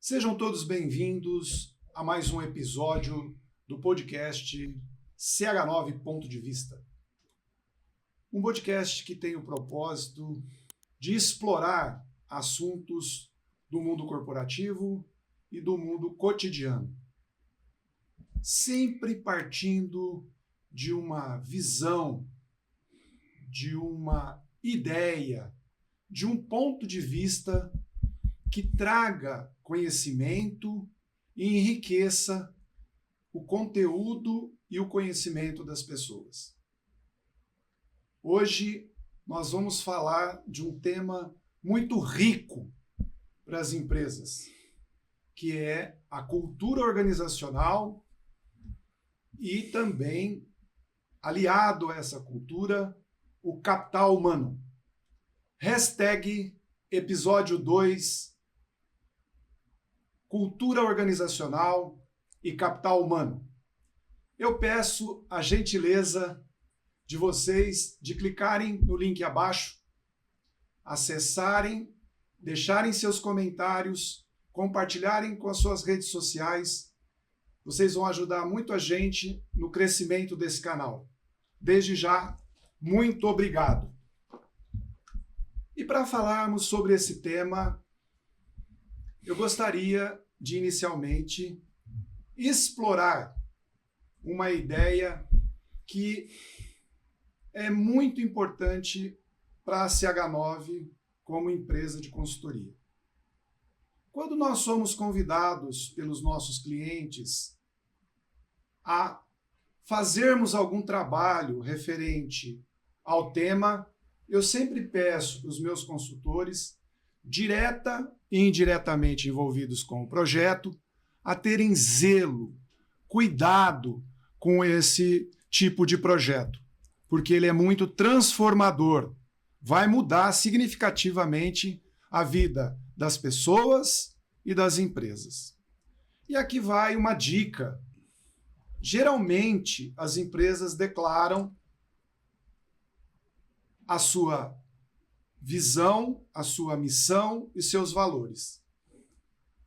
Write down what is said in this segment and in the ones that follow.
Sejam todos bem-vindos a mais um episódio do podcast CH9 Ponto de Vista. Um podcast que tem o propósito de explorar assuntos do mundo corporativo e do mundo cotidiano. Sempre partindo de uma visão, de uma ideia, de um ponto de vista que traga conhecimento e enriqueça o conteúdo e o conhecimento das pessoas. Hoje nós vamos falar de um tema muito rico para as empresas, que é a cultura organizacional e também, aliado a essa cultura, o capital humano. Hashtag episódio 2, cultura organizacional e capital humano. Eu peço a gentileza de vocês de clicarem no link abaixo, acessarem, deixarem seus comentários, compartilharem com as suas redes sociais. Vocês vão ajudar muito a gente no crescimento desse canal. Desde já, muito obrigado. E para falarmos sobre esse tema, eu gostaria de inicialmente explorar uma ideia que é muito importante para a CH9 como empresa de consultoria. Quando nós somos convidados pelos nossos clientes a fazermos algum trabalho referente ao tema, eu sempre peço para os meus consultores, direta e indiretamente envolvidos com o projeto, a terem zelo, cuidado com esse tipo de projeto, porque ele é muito transformador, vai mudar significativamente a vida das pessoas e das empresas. E aqui vai uma dica. Geralmente, as empresas declaram a sua visão, a sua missão e seus valores.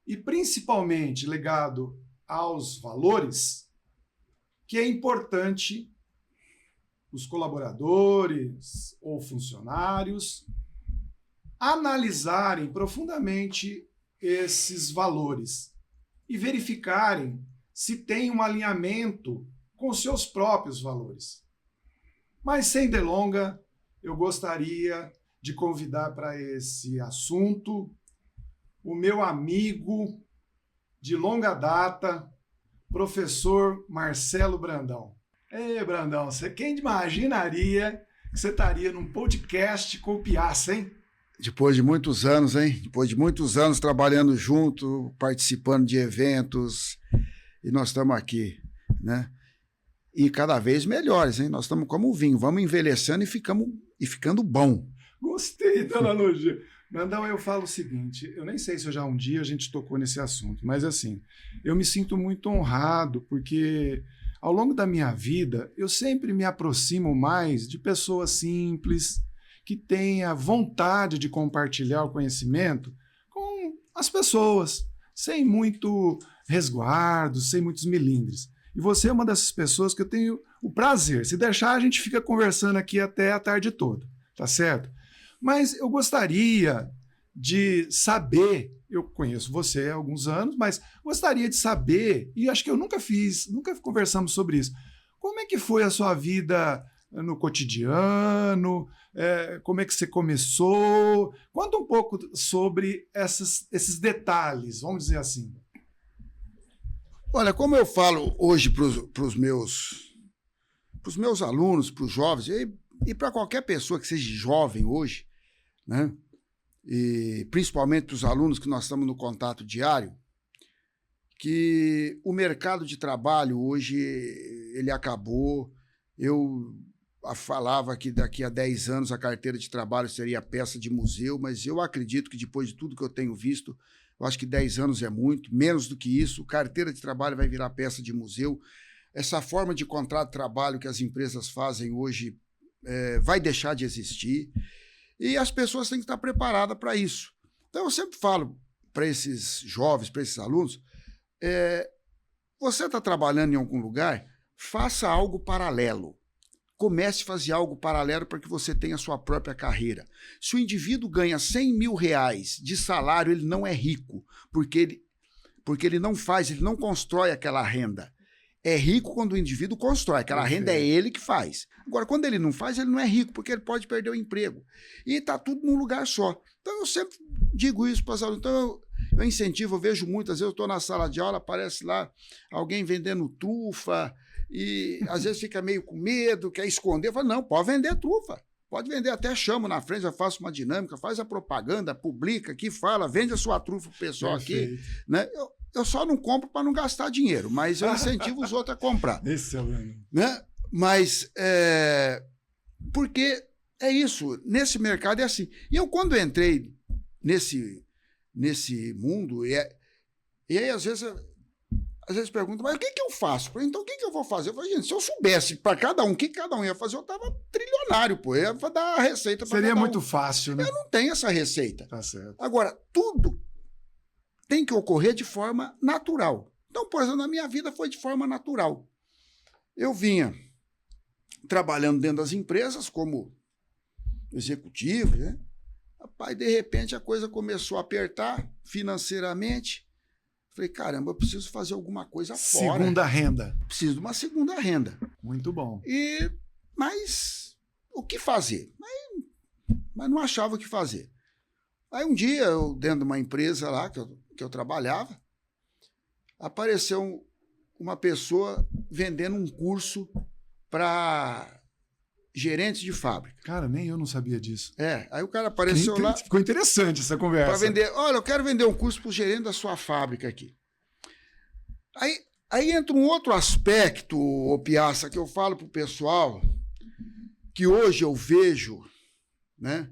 E principalmente ligado aos valores, que é importante os colaboradores ou funcionários analisarem profundamente esses valores e verificarem se tem um alinhamento com os seus próprios valores. Mas sem delonga, eu gostaria de convidar para esse assunto o meu amigo de longa data, professor Marcelo Brandão. Ei, Brandão, quem imaginaria que você estaria num podcast com o Piazza, hein? Depois de muitos anos, hein? Depois de muitos anos trabalhando junto, participando de eventos, e nós estamos aqui, né? E cada vez melhores, hein? Nós estamos como o vinho, vamos envelhecendo e ficando bom. Gostei da analogia. Brandão, eu falo o seguinte, eu nem sei se já um dia a gente tocou nesse assunto, mas assim, eu me sinto muito honrado, porque ao longo da minha vida, eu sempre me aproximo mais de pessoas simples, que têm a vontade de compartilhar o conhecimento com as pessoas, sem muito resguardo, sem muitos melindres. E você é uma dessas pessoas que eu tenho o prazer. Se deixar, a gente fica conversando aqui até a tarde toda, tá certo? Mas eu gostaria de saber, eu conheço você há alguns anos, mas gostaria de saber, e acho que eu nunca conversamos sobre isso, como é que foi a sua vida no cotidiano, como é que você começou? Conta um pouco sobre esses detalhes, vamos dizer assim. Olha, como eu falo hoje para os meus alunos, para os jovens, e para qualquer pessoa que seja jovem hoje, né? E principalmente para os alunos que nós estamos no contato diário, que o mercado de trabalho hoje ele acabou. Eu falava que daqui a 10 anos a carteira de trabalho seria peça de museu, mas eu acredito que depois de tudo que eu tenho visto, eu acho que 10 anos é muito, menos do que isso, carteira de trabalho vai virar peça de museu. Essa forma de contrato de trabalho que as empresas fazem hoje vai deixar de existir e as pessoas têm que estar preparadas para isso. Então eu sempre falo esses jovens, para esses alunos, você está trabalhando em algum lugar, faça algo paralelo. Comece a fazer algo paralelo para que você tenha a sua própria carreira. Se o indivíduo ganha 100 mil reais de salário, ele não é rico, porque ele não constrói aquela renda. É rico quando o indivíduo constrói, aquela renda é ele que faz. Agora, quando ele não faz, ele não é rico, porque ele pode perder o emprego. E está tudo num lugar só. Então, eu sempre digo isso para os alunos. Então, eu incentivo, eu vejo muitas vezes, eu estou na sala de aula, aparece lá alguém vendendo trufa, e às vezes fica meio com medo, quer esconder. Eu falo, não, pode vender trufa. Pode vender, até chamo na frente, eu faço uma dinâmica, faz a propaganda, publica aqui, fala, vende a sua trufa pro pessoal aqui. Né? Eu só não compro para não gastar dinheiro, mas eu incentivo os outros a comprar. Excelente. Né? Mas, porque é isso, nesse mercado é assim. E eu, quando entrei nesse mundo, e aí às vezes perguntam, mas o que eu faço? Então, o que eu vou fazer? Eu falei, gente, se eu soubesse para cada um o que cada um ia fazer, eu estava trilionário, pô. Eu ia dar a receita para cada um. Seria muito fácil, né? Eu não tenho essa receita. Tá certo. Agora, tudo tem que ocorrer de forma natural. Então, por exemplo, na minha vida foi de forma natural. Eu vinha trabalhando dentro das empresas como executivo, né? Rapaz, de repente a coisa começou a apertar financeiramente. Falei, caramba, eu preciso fazer alguma coisa fora. Segunda renda. Preciso de uma segunda renda. Muito bom. Mas o que fazer? Mas não achava o que fazer. Aí um dia, eu, dentro de uma empresa lá que eu trabalhava, apareceu uma pessoa vendendo um curso para gerentes de fábrica. Cara, nem eu não sabia disso. Aí o cara apareceu lá. Ficou interessante essa conversa. Para vender. Olha, eu quero vender um curso para o gerente da sua fábrica aqui. Aí entra um outro aspecto, ô Piazza, que eu falo para o pessoal, que hoje eu vejo, né,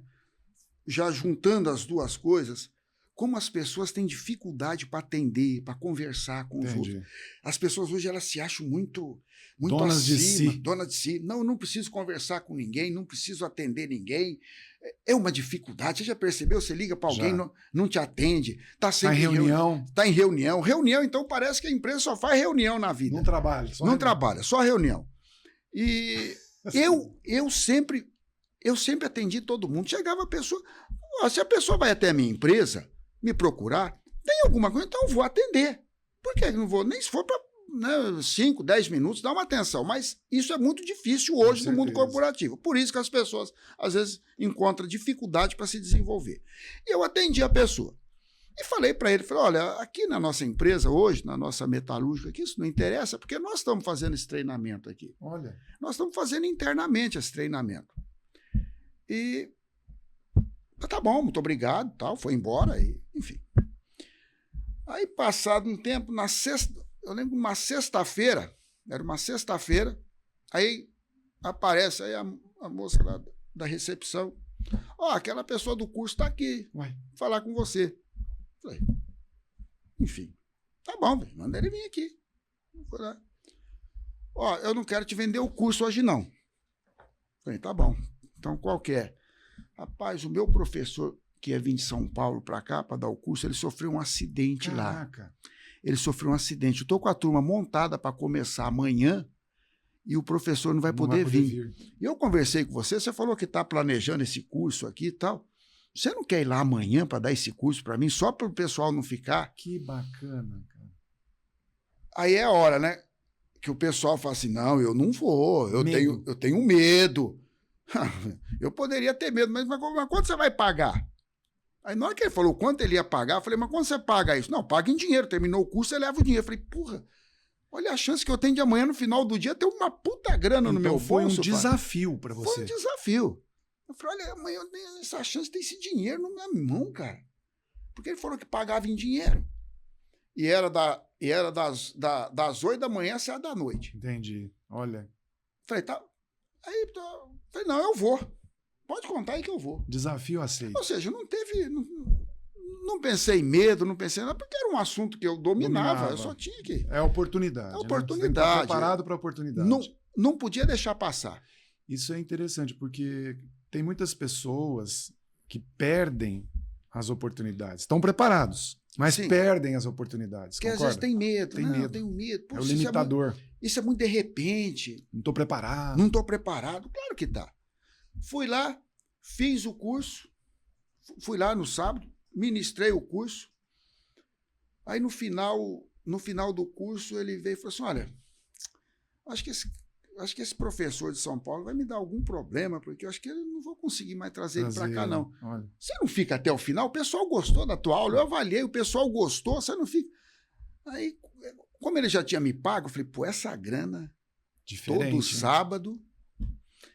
já juntando as duas coisas, como as pessoas têm dificuldade para atender, para conversar com os outros. As pessoas hoje elas se acham muito donas acima, de si. donas de si. Não preciso conversar com ninguém, não preciso atender ninguém. É uma dificuldade. Você já percebeu? Você liga para alguém, não te atende. Está sempre em reunião. Está em reunião. Reunião, então parece que a empresa só faz reunião na vida. Não trabalha. Só reunião. E eu sempre atendi todo mundo. Chegava a pessoa... Se a pessoa vai até a minha empresa me procurar, tem alguma coisa, então eu vou atender. Por que eu não vou? Nem se for para 5, 10 minutos, dá uma atenção. Mas isso é muito difícil hoje no mundo corporativo. Por isso que as pessoas, às vezes, encontram dificuldade para se desenvolver. E eu atendi a pessoa. E falei para ele, olha, aqui na nossa empresa hoje, na nossa metalúrgica, aqui isso não interessa, porque nós estamos fazendo esse treinamento aqui. Olha. Nós estamos fazendo internamente esse treinamento. E... tá bom, muito obrigado, tal, foi embora, enfim. Aí, passado um tempo, eu lembro uma sexta-feira, era uma sexta-feira, aí aparece aí a moça lá da recepção, aquela pessoa do curso está aqui, vai falar com você. Falei, enfim, tá bom, manda ele vir aqui. Foi lá. Eu não quero te vender o curso hoje, não. Falei, tá bom, então qual que é? Rapaz, o meu professor, que ia vir de São Paulo para cá, para dar o curso, ele sofreu um acidente lá. Ele sofreu um acidente. Eu estou com a turma montada para começar amanhã e o professor não vai poder vir. E eu conversei com você falou que está planejando esse curso aqui e tal. Você não quer ir lá amanhã para dar esse curso para mim, só para o pessoal não ficar? Que bacana, cara. Aí é a hora, né? Que o pessoal fala assim, não, eu não vou, eu tenho medo. Eu poderia ter medo, mas quanto você vai pagar? Aí na hora que ele falou quanto ele ia pagar, eu falei, mas quanto você paga isso? Não, paga em dinheiro, terminou o curso, você leva o dinheiro. Eu falei, porra, olha a chance que eu tenho de amanhã, no final do dia, ter uma puta grana no meu bolso. Foi um desafio para você. Foi um desafio. Eu falei, olha, amanhã eu tenho essa chance de ter esse dinheiro na minha mão, cara. Porque ele falou que pagava em dinheiro. E era das 8 da manhã às 7 da noite. Entendi, olha. Falei, tá... Aí, falei, não, eu vou. Pode contar aí que eu vou. Desafio aceito. Ou seja, não pensei em medo, não pensei em nada, porque era um assunto que eu dominava. Eu só tinha que... É oportunidade. É oportunidade. Né? Você tem que estar preparado para a oportunidade. Não podia deixar passar. Isso é interessante, porque tem muitas pessoas que perdem as oportunidades. Estão preparados. Mas Sim. perdem as oportunidades, Porque às concorda? vezes tem medo. Tem Não, medo. tenho medo. Pô, É o limitador. Isso é muito de repente. Não estou preparado. Não estou preparado. Claro que tá. Fui lá, fiz o curso, fui lá no sábado, ministrei o curso. Aí no final do curso ele veio e falou assim, olha, acho que esse professor de São Paulo vai me dar algum problema, porque eu acho que eu não vou conseguir mais trazer ele para cá, não. Olha. Você não fica até o final? O pessoal gostou da tua aula, eu avaliei, o pessoal gostou, você não fica... Aí, como ele já tinha me pago, eu falei, pô, essa grana, Diferente, todo né? sábado,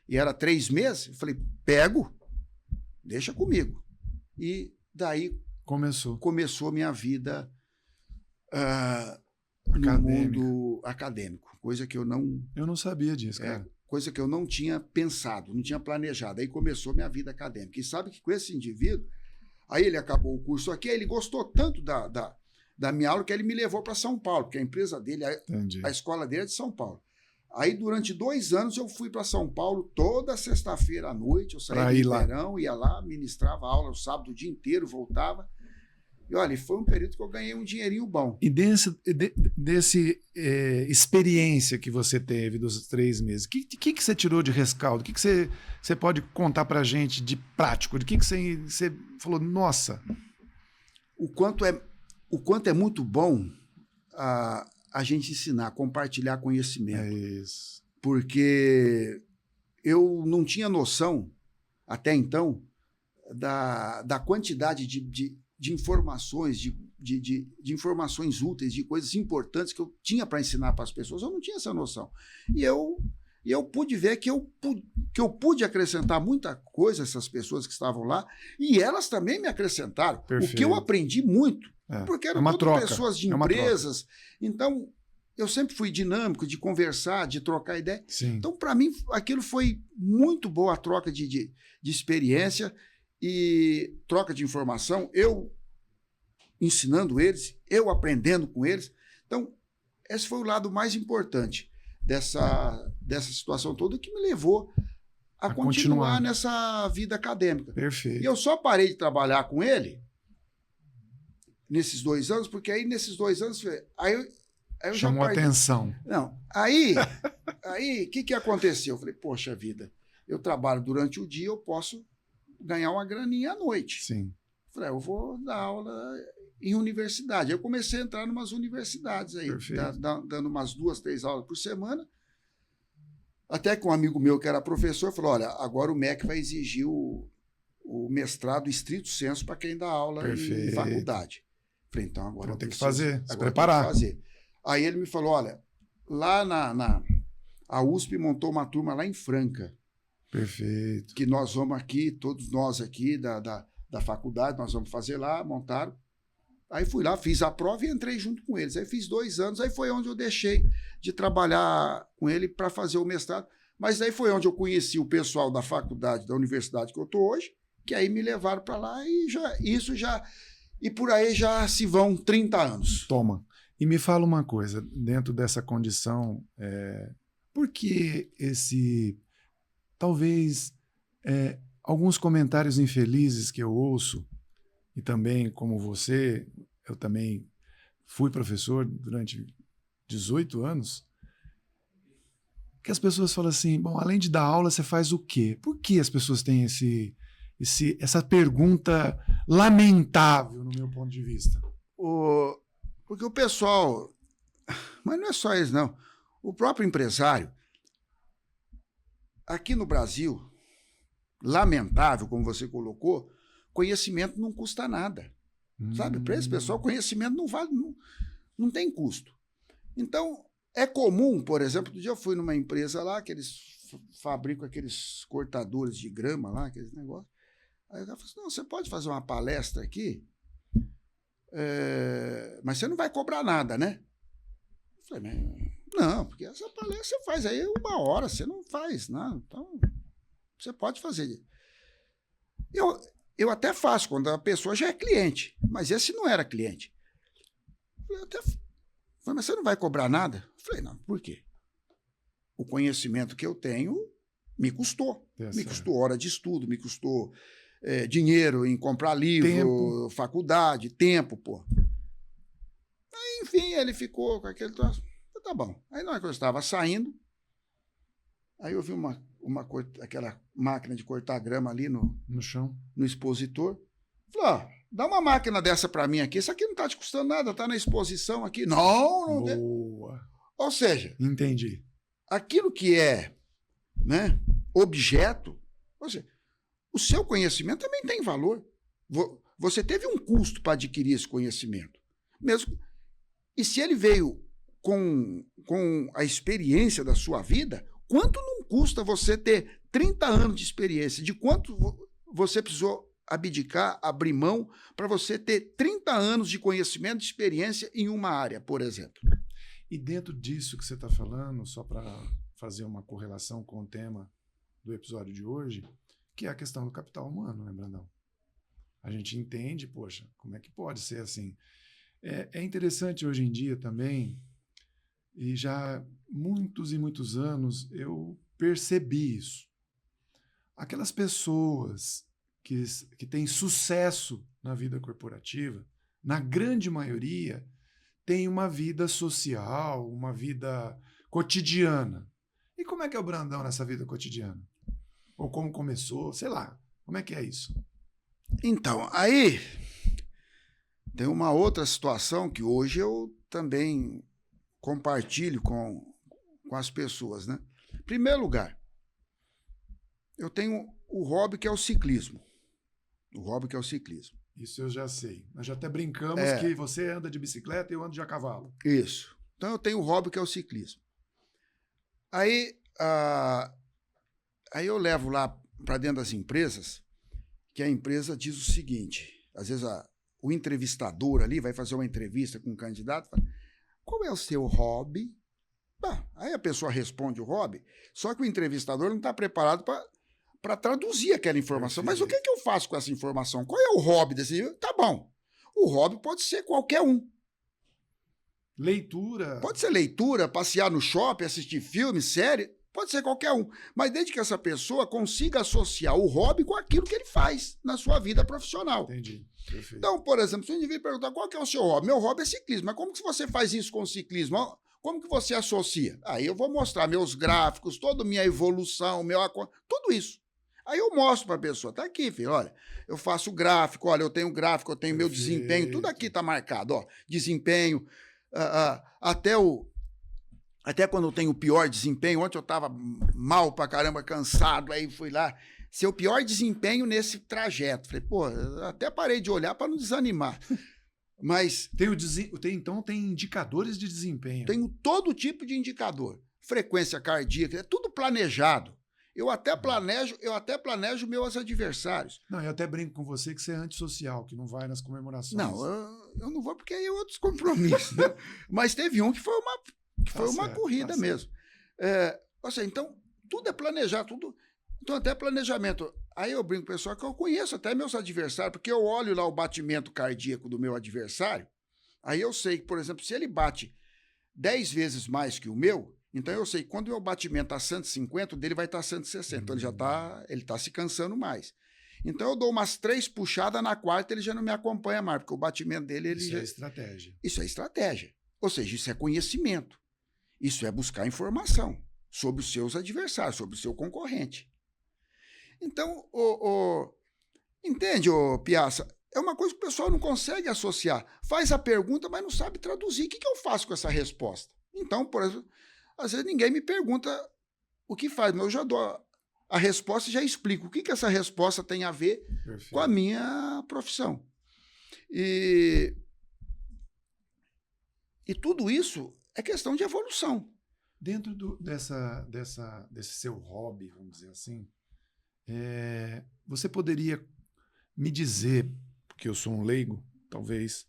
e era 3 meses, eu falei, pego, deixa comigo. E daí começou a minha vida no mundo acadêmico, coisa que eu não sabia disso, cara. Coisa que eu não tinha pensado, não tinha planejado. Aí começou a minha vida acadêmica. E sabe que com esse indivíduo, aí ele acabou o curso aqui, aí ele gostou tanto da minha aula que ele me levou para São Paulo, porque a empresa dele, a escola dele é de São Paulo. Aí durante 2 anos eu fui para São Paulo toda sexta-feira à noite, eu saía do Ribeirão, ia lá, ministrava aula no sábado o dia inteiro, voltava. E olha, foi um período que eu ganhei um dinheirinho bom. E desse experiência que você teve dos 3 meses, o que você tirou de rescaldo? O que você pode contar pra gente de prático? De que você falou, nossa? O quanto é muito bom a gente ensinar, compartilhar conhecimento. É isso. Porque eu não tinha noção, até então, da quantidade de informações, de informações úteis, de coisas importantes que eu tinha para ensinar para as pessoas. Eu não tinha essa noção. E eu pude ver que eu pude acrescentar muita coisa a essas pessoas que estavam lá, e elas também me acrescentaram. Perfeito. O que eu aprendi muito, porque eram todas pessoas de empresas. Então, eu sempre fui dinâmico, de conversar, de trocar ideia. Sim. Então, para mim, aquilo foi muito boa a troca de experiência e troca de informação, eu ensinando eles, eu aprendendo com eles. Então, esse foi o lado mais importante dessa situação toda que me levou a continuar nessa vida acadêmica. Perfeito. E eu só parei de trabalhar com ele nesses 2 anos, porque aí nesses 2 anos, aí eu chamou atenção. Não, aí o que aconteceu? Eu falei, poxa vida, eu trabalho durante o dia, eu posso ganhar uma graninha à noite. Sim. Falei, eu vou dar aula em universidade. Eu comecei a entrar em umas universidades aí, dando umas 2, 3 aulas por semana. Até que um amigo meu que era professor falou, olha, agora o MEC vai exigir o mestrado estrito sensu para quem dá aula em faculdade. Falei, então agora tem que fazer, se preparar. Aí ele me falou, olha, lá a USP montou uma turma lá em Franca. Perfeito. Que nós vamos aqui, todos nós aqui da faculdade, nós vamos fazer lá, montaram. Aí fui lá, fiz a prova e entrei junto com eles. Aí fiz 2 anos, aí foi onde eu deixei de trabalhar com ele para fazer o mestrado. Mas aí foi onde eu conheci o pessoal da faculdade, da universidade que eu estou hoje, que aí me levaram para lá e por aí já se vão 30 anos. Toma. E me fala uma coisa, dentro dessa condição, por que talvez alguns comentários infelizes que eu ouço, e também como você, eu também fui professor durante 18 anos, que as pessoas falam assim, bom, além de dar aula, você faz o quê? Por que as pessoas têm essa pergunta lamentável, no meu ponto de vista? Porque o pessoal, mas não é só eles não, o próprio empresário, aqui no Brasil, lamentável, como você colocou, conhecimento não custa nada. Sabe? Para esse pessoal, conhecimento não vale, não tem custo. Então, é comum, por exemplo, um dia eu fui numa empresa lá, que eles fabricam aqueles cortadores de grama lá, aqueles negócios. Aí o cara falou assim, não, você pode fazer uma palestra aqui, mas você não vai cobrar nada, né? Eu falei, não, porque essa palestra você faz aí 1 hora, você não faz nada, então você pode fazer. Eu até faço quando a pessoa já é cliente, mas esse não era cliente. Eu falei, mas você não vai cobrar nada? Eu falei, não, por quê? O conhecimento que eu tenho me custou. Me custou hora de estudo, me custou dinheiro em comprar livro, faculdade, tempo, pô. Enfim, ele ficou com aquele troço. Tá bom. Aí na hora que eu estava saindo, aí eu vi aquela máquina de cortar grama ali No chão. no expositor. Falei, ó, dá uma máquina dessa para mim aqui. Isso aqui não tá te custando nada, tá na exposição aqui. Não tem. Boa. Ou seja, Entendi. aquilo que é, né, objeto, ou seja, o seu conhecimento também tem valor. Você teve um custo para adquirir esse conhecimento. Mesmo. E se ele veio com a experiência da sua vida, quanto não custa você ter 30 anos de experiência? De quanto você precisou abdicar, abrir mão, para você ter 30 anos de conhecimento, de experiência em uma área, por exemplo? E dentro disso que você está falando, só para fazer uma correlação com o tema do episódio de hoje, que é a questão do capital humano, né, Brandão? A gente entende, poxa, como é que pode ser assim? É interessante hoje em dia também, e já muitos e muitos anos eu percebi isso. Aquelas pessoas que têm sucesso na vida corporativa, na grande maioria, têm uma vida social, uma vida cotidiana. E como é que é o Brandão nessa vida cotidiana? Ou como começou, sei lá, como é que é isso? Então, aí tem uma outra situação que hoje eu também compartilho com as pessoas, né? Em primeiro lugar, eu tenho o hobby que é o ciclismo. O hobby que é o ciclismo. Isso eu já sei. Nós já até brincamos que você anda de bicicleta e eu ando de a cavalo. Isso. Então eu tenho o hobby que é o ciclismo. Aí eu levo lá para dentro das empresas, que a empresa diz o seguinte, às vezes o entrevistador ali vai fazer uma entrevista com um candidato, fala, qual é o seu hobby? Aí a pessoa responde o hobby, só que o entrevistador não está preparado para traduzir aquela informação. Mas o que eu faço com essa informação? Qual é o hobby desse? Tá bom. O hobby pode ser qualquer um. Leitura. Pode ser leitura, passear no shopping, assistir filme, série, pode ser qualquer um. Mas desde que essa pessoa consiga associar o hobby com aquilo que ele faz na sua vida profissional. Entendi. Perfeito. Então, por exemplo, se o indivíduo perguntar qual que é o seu hobby, meu hobby é ciclismo, mas como que você faz isso com o ciclismo? Como que você associa? Aí eu vou mostrar meus gráficos, toda a minha evolução, tudo isso. Aí eu mostro para a pessoa, tá aqui, filho, olha, eu faço gráfico, olha, eu tenho gráfico, eu tenho meu desempenho, tudo aqui tá marcado, ó, desempenho, até quando eu tenho o pior desempenho, ontem eu estava mal pra caramba, cansado, aí fui lá, seu pior desempenho nesse trajeto. Falei, pô, até parei de olhar para não desanimar. Mas então tem indicadores de desempenho. Tenho todo tipo de indicador. Frequência cardíaca, é tudo planejado. Eu até planejo meus adversários. Não, eu até brinco com você que você é antissocial, que não vai nas comemorações. Não, eu não vou porque aí é outros compromissos. Né? Mas teve um que foi uma corrida mesmo. Ou seja, então, tudo é planejado, tudo. Então, até planejamento. Aí eu brinco com o pessoal que eu conheço até meus adversários, porque eu olho lá o batimento cardíaco do meu adversário, aí eu sei que, por exemplo, se ele bate 10 vezes mais que o meu, então eu sei que quando o meu batimento está 150, o dele vai estar 160. Então ele está se cansando mais. Então eu dou umas 3 puxadas, na quarta ele já não me acompanha mais, porque o batimento dele... Isso é estratégia. Isso é estratégia. Ou seja, isso é conhecimento. Isso é buscar informação sobre os seus adversários, sobre o seu concorrente. Então, entende, Piazza? É uma coisa que o pessoal não consegue associar. Faz a pergunta, mas não sabe traduzir. O que eu faço com essa resposta? Então, por exemplo, às vezes ninguém me pergunta o que faz, mas eu já dou a resposta e já explico o que essa resposta tem a ver com a minha profissão. E tudo isso é questão de evolução. Dentro desse seu hobby, vamos dizer assim, você poderia me dizer, porque eu sou um leigo, talvez,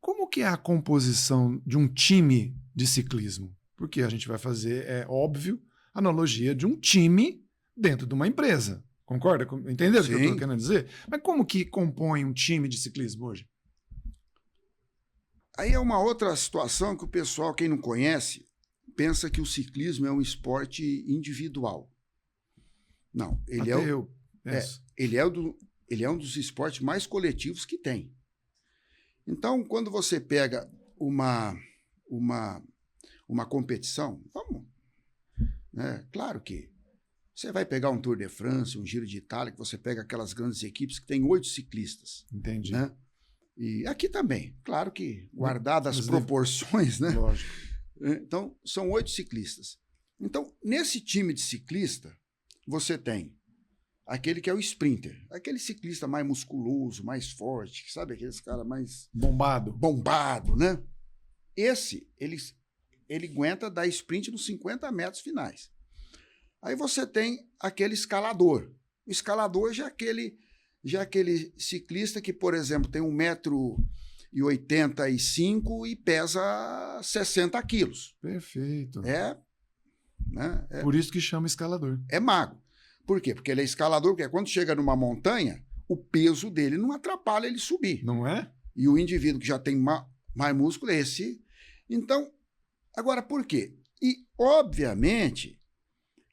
como que é a composição de um time de ciclismo? Porque a gente vai fazer, é óbvio, analogia de um time dentro de uma empresa. Concorda? Entendeu o que eu estou querendo dizer? Mas como que compõe um time de ciclismo hoje? Aí é uma outra situação que o pessoal, quem não conhece, pensa que o ciclismo é um esporte individual. Não, ele é um dos esportes mais coletivos que tem. Então, quando você pega uma competição, vamos. Né? Claro que você vai pegar um Tour de France, um Giro de Itália, que você pega aquelas grandes equipes que tem 8 ciclistas. Entendi. Né? E aqui também, claro que guardadas as proporções, né? Lógico. Então, são 8 ciclistas. Então, nesse time de ciclista, você tem aquele que é o sprinter, aquele ciclista mais musculoso, mais forte, sabe? Aqueles cara mais... Bombado, né? Esse, ele aguenta dar sprint nos 50 metros finais. Aí você tem aquele escalador. O escalador já é aquele ciclista que, por exemplo, tem 1,85 m e pesa 60 quilos. Perfeito. Né? Por isso que chama escalador. É magro. Por quê? Porque ele é escalador, porque quando chega numa montanha, o peso dele não atrapalha ele subir. Não é? E o indivíduo que já tem mais músculo é esse. Então, agora por quê? E, obviamente,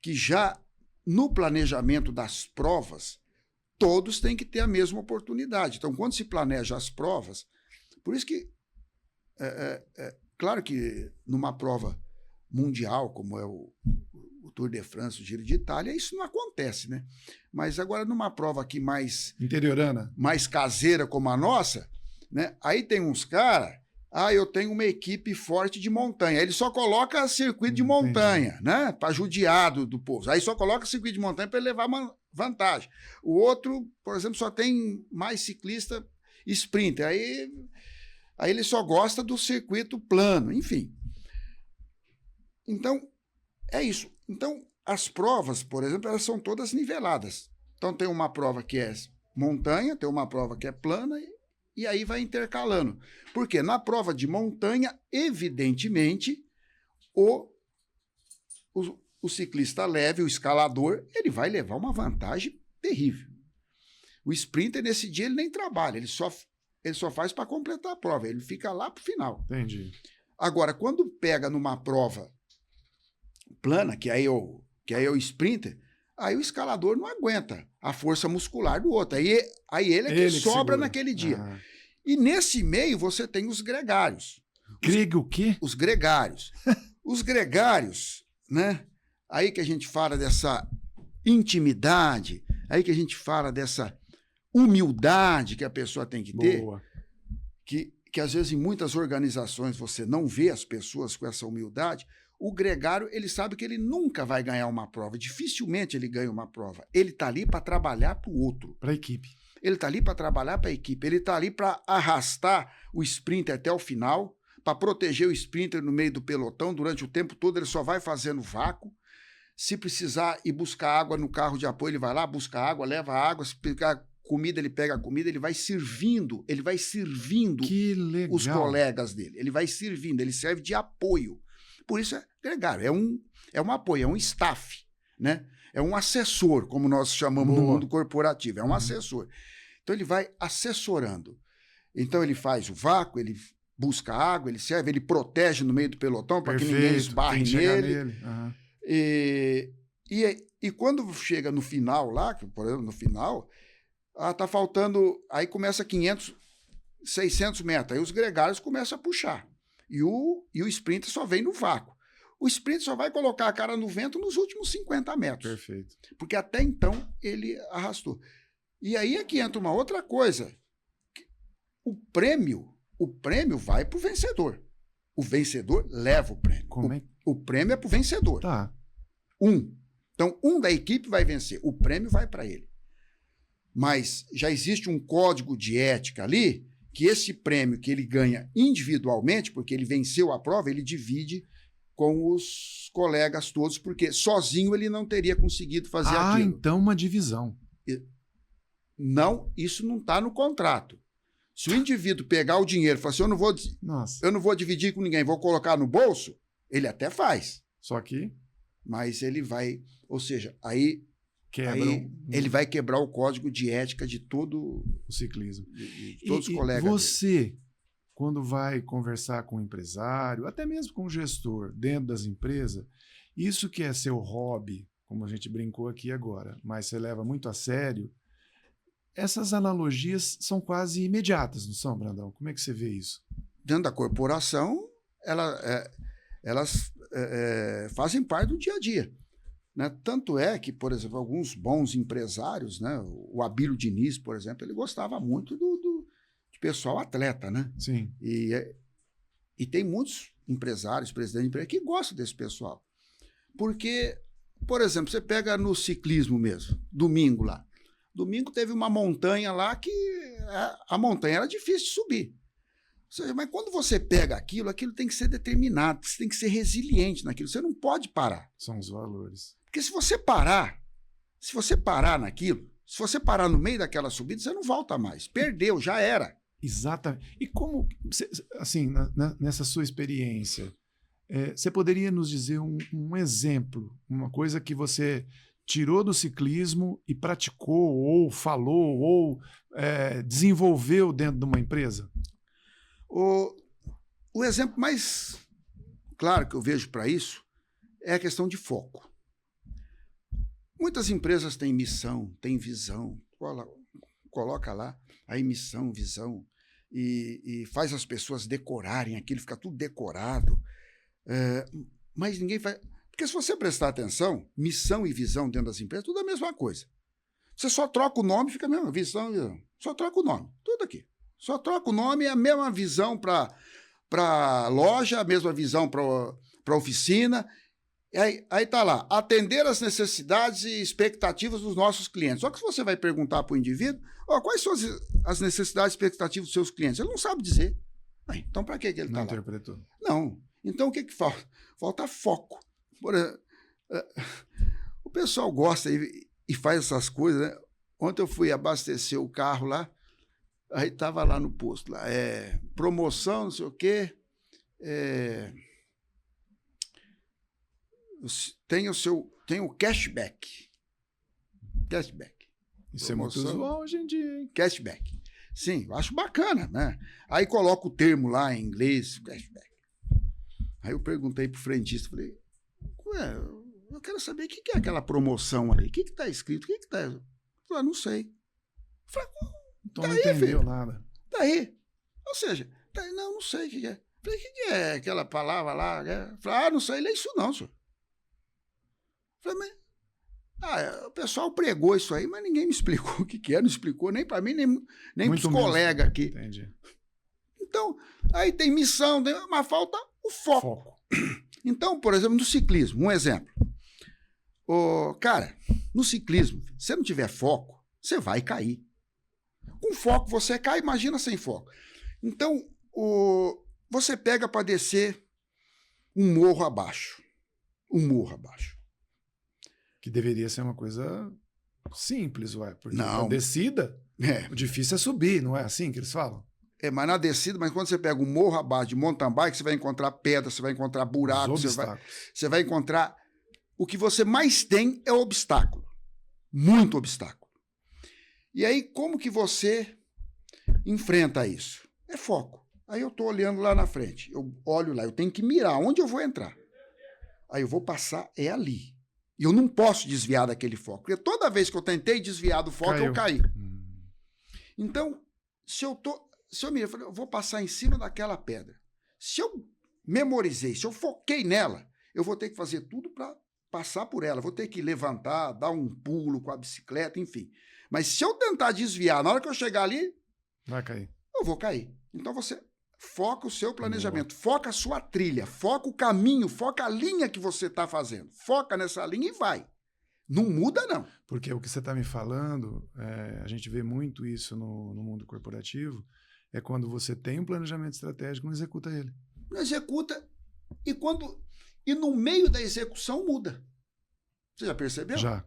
que já no planejamento das provas, todos têm que ter a mesma oportunidade. Então, quando se planeja as provas, por isso que, claro que numa prova mundial, como é o Tour de France, o Giro de Itália, isso não acontece, né? Mas agora, numa prova aqui mais... interiorana. Mais caseira como a nossa, né? Aí tem uns caras... eu tenho uma equipe forte de montanha. Ele só coloca circuito de montanha, né? Para judiar do povo. Aí só coloca circuito de montanha para ele levar uma vantagem. O outro, por exemplo, só tem mais ciclista sprinter. Aí ele só gosta do circuito plano, enfim. Então, é isso. Então, as provas, por exemplo, elas são todas niveladas. Então, tem uma prova que é montanha, tem uma prova que é plana e aí vai intercalando. Porque na prova de montanha, evidentemente, o ciclista leve, o escalador, ele vai levar uma vantagem terrível. O sprinter, nesse dia, ele nem trabalha, ele só faz para completar a prova, ele fica lá para o final. Entendi. Agora, quando pega numa prova plana, que aí é o sprinter, aí o escalador não aguenta a força muscular do outro. Aí ele é que sobra naquele dia. E nesse meio você tem os gregários. O quê? Os gregários. Os gregários, né? Aí que a gente fala dessa intimidade, aí que a gente fala dessa humildade que a pessoa tem que ter. Boa. Que às vezes em muitas organizações você não vê as pessoas com essa humildade. O gregário, ele sabe que ele nunca vai ganhar uma prova, dificilmente ele ganha uma prova. Ele está ali para trabalhar para o outro. Para a equipe. Ele está ali para trabalhar para a equipe, ele está ali para arrastar o sprinter até o final, para proteger o sprinter no meio do pelotão, durante o tempo todo ele só vai fazendo vácuo. Se precisar ir buscar água no carro de apoio, ele vai lá, busca água, leva água, se pegar comida, ele pega a comida, ele vai servindo que legal. Os colegas dele, ele vai servindo, ele serve de apoio. Por isso é gregário, é um apoio, é um staff, né? É um assessor, como nós chamamos no mundo corporativo, é um assessor. Então ele vai assessorando. Então ele faz o vácuo, ele busca água, ele serve, ele protege no meio do pelotão para que ninguém esbarre nele. E quando chega no final lá, por exemplo, no final, tá faltando, aí começa 500, 600 metros, aí os gregários começam a puxar. E o sprinter só vem no vácuo. O sprinter só vai colocar a cara no vento nos últimos 50 metros. Perfeito. Porque até então ele arrastou. E aí é que entra uma outra coisa. O prêmio vai para o vencedor. O vencedor leva o prêmio. O prêmio é para o vencedor. Tá. Então, da equipe vai vencer. O prêmio vai para ele. Mas já existe um código de ética ali, que esse prêmio que ele ganha individualmente, porque ele venceu a prova, ele divide com os colegas todos, porque sozinho ele não teria conseguido fazer aquilo. Então uma divisão. Não, isso não está no contrato. Se o indivíduo pegar o dinheiro e falar assim, eu não vou dividir com ninguém, vou colocar no bolso, ele até faz. Só que... Mas ele vai... Ou seja, aí ele vai quebrar o código de ética de todo o ciclismo. De todos os colegas você, dele. Quando vai conversar com o empresário, até mesmo com o gestor dentro das empresas, isso que é seu hobby, como a gente brincou aqui agora, mas você leva muito a sério, essas analogias são quase imediatas, não são, Brandão? Como é que você vê isso? dentro da corporação, elas fazem parte do dia a dia. Né? Tanto é que, por exemplo, alguns bons empresários, né? O Abílio Diniz, por exemplo, ele gostava muito de pessoal atleta. Né? Sim. E tem muitos empresários, presidentes de empresa, que gostam desse pessoal. Porque, por exemplo, você pega no ciclismo mesmo, domingo lá. Domingo teve uma montanha lá que a montanha era difícil de subir. Ou seja, mas quando você pega aquilo tem que ser determinado, você tem que ser resiliente naquilo, você não pode parar. São os valores. Porque se você parar naquilo, se você parar no meio daquela subida, você não volta mais. Perdeu, já era. Exatamente. E como, assim, nessa sua experiência, você poderia nos dizer um exemplo, uma coisa que você tirou do ciclismo e praticou, ou falou, ou desenvolveu dentro de uma empresa? O exemplo mais claro que eu vejo para isso é a questão de foco. Muitas empresas têm missão, têm visão, coloca lá aí missão, visão, e faz as pessoas decorarem aquilo, fica tudo decorado, mas ninguém faz... Porque se você prestar atenção, missão e visão dentro das empresas, tudo é a mesma coisa. Você só troca o nome, fica a mesma visão e visão. Só troca o nome, tudo aqui. Só troca o nome, é a mesma visão para a loja, a mesma visão para a oficina. Aí está lá, atender as necessidades e expectativas dos nossos clientes. Só que se você vai perguntar para o indivíduo, quais são as necessidades e expectativas dos seus clientes? Ele não sabe dizer. Então, para que ele está lá? Não interpretou. Não. Então, o que falta? Falta foco. O pessoal gosta e faz essas coisas, né? Ontem eu fui abastecer o carro lá, aí estava lá no posto, lá, promoção, não sei o quê, tem o cashback. Cashback. Isso promoção, é muito usual hoje em dia, hein? Cashback. Sim, eu acho bacana, né? Aí coloca o termo lá em inglês, cashback. Aí eu perguntei pro frentista, falei, eu quero saber o que é aquela promoção ali, o que está escrito, o que está... Eu falei, não sei. Eu falei, então não entendeu nada. Tá aí. Ou seja, tá aí, não sei o que é. Eu falei, o que é aquela palavra lá? Eu falei, não sei ler isso não, senhor. Eu falei, mas... o pessoal pregou isso aí, mas ninguém me explicou o que é, não explicou nem para mim, nem para os colegas aqui. Entendi. Então, aí tem missão, mas falta o foco. Então, por exemplo, no ciclismo, um exemplo. Cara, no ciclismo, se você não tiver foco, você vai cair. Com foco você cai, imagina sem foco. Então, você pega para descer um morro abaixo. Um morro abaixo. Que deveria ser uma coisa simples, porque não. A descida, o difícil é subir, não é assim que eles falam? Mas na descida, mas quando você pega um morro abaixo de mountain bike, você vai encontrar pedra, você vai encontrar buraco, você vai encontrar... O que você mais tem é obstáculo. Muito obstáculo. E aí, como que você enfrenta isso? É foco. Aí eu estou olhando lá na frente, eu olho lá, eu tenho que mirar onde eu vou entrar. Aí eu vou passar, é ali. E eu não posso desviar daquele foco, porque toda vez que eu tentei desviar do foco, eu caí. Então, se eu mirar, eu vou passar em cima daquela pedra. Se eu memorizei, se eu foquei nela, eu vou ter que fazer tudo para passar por ela. Vou ter que levantar, dar um pulo com a bicicleta, enfim. Mas se eu tentar desviar, na hora que eu chegar ali, vai cair. Eu vou cair. Então você foca o seu planejamento, foca a sua trilha, foca o caminho, foca a linha que você está fazendo. Foca nessa linha e vai. Não muda, não. Porque o que você está me falando, a gente vê muito isso no mundo corporativo, é quando você tem um planejamento estratégico, não executa ele. Não executa. E no meio da execução muda. Você já percebeu? Já.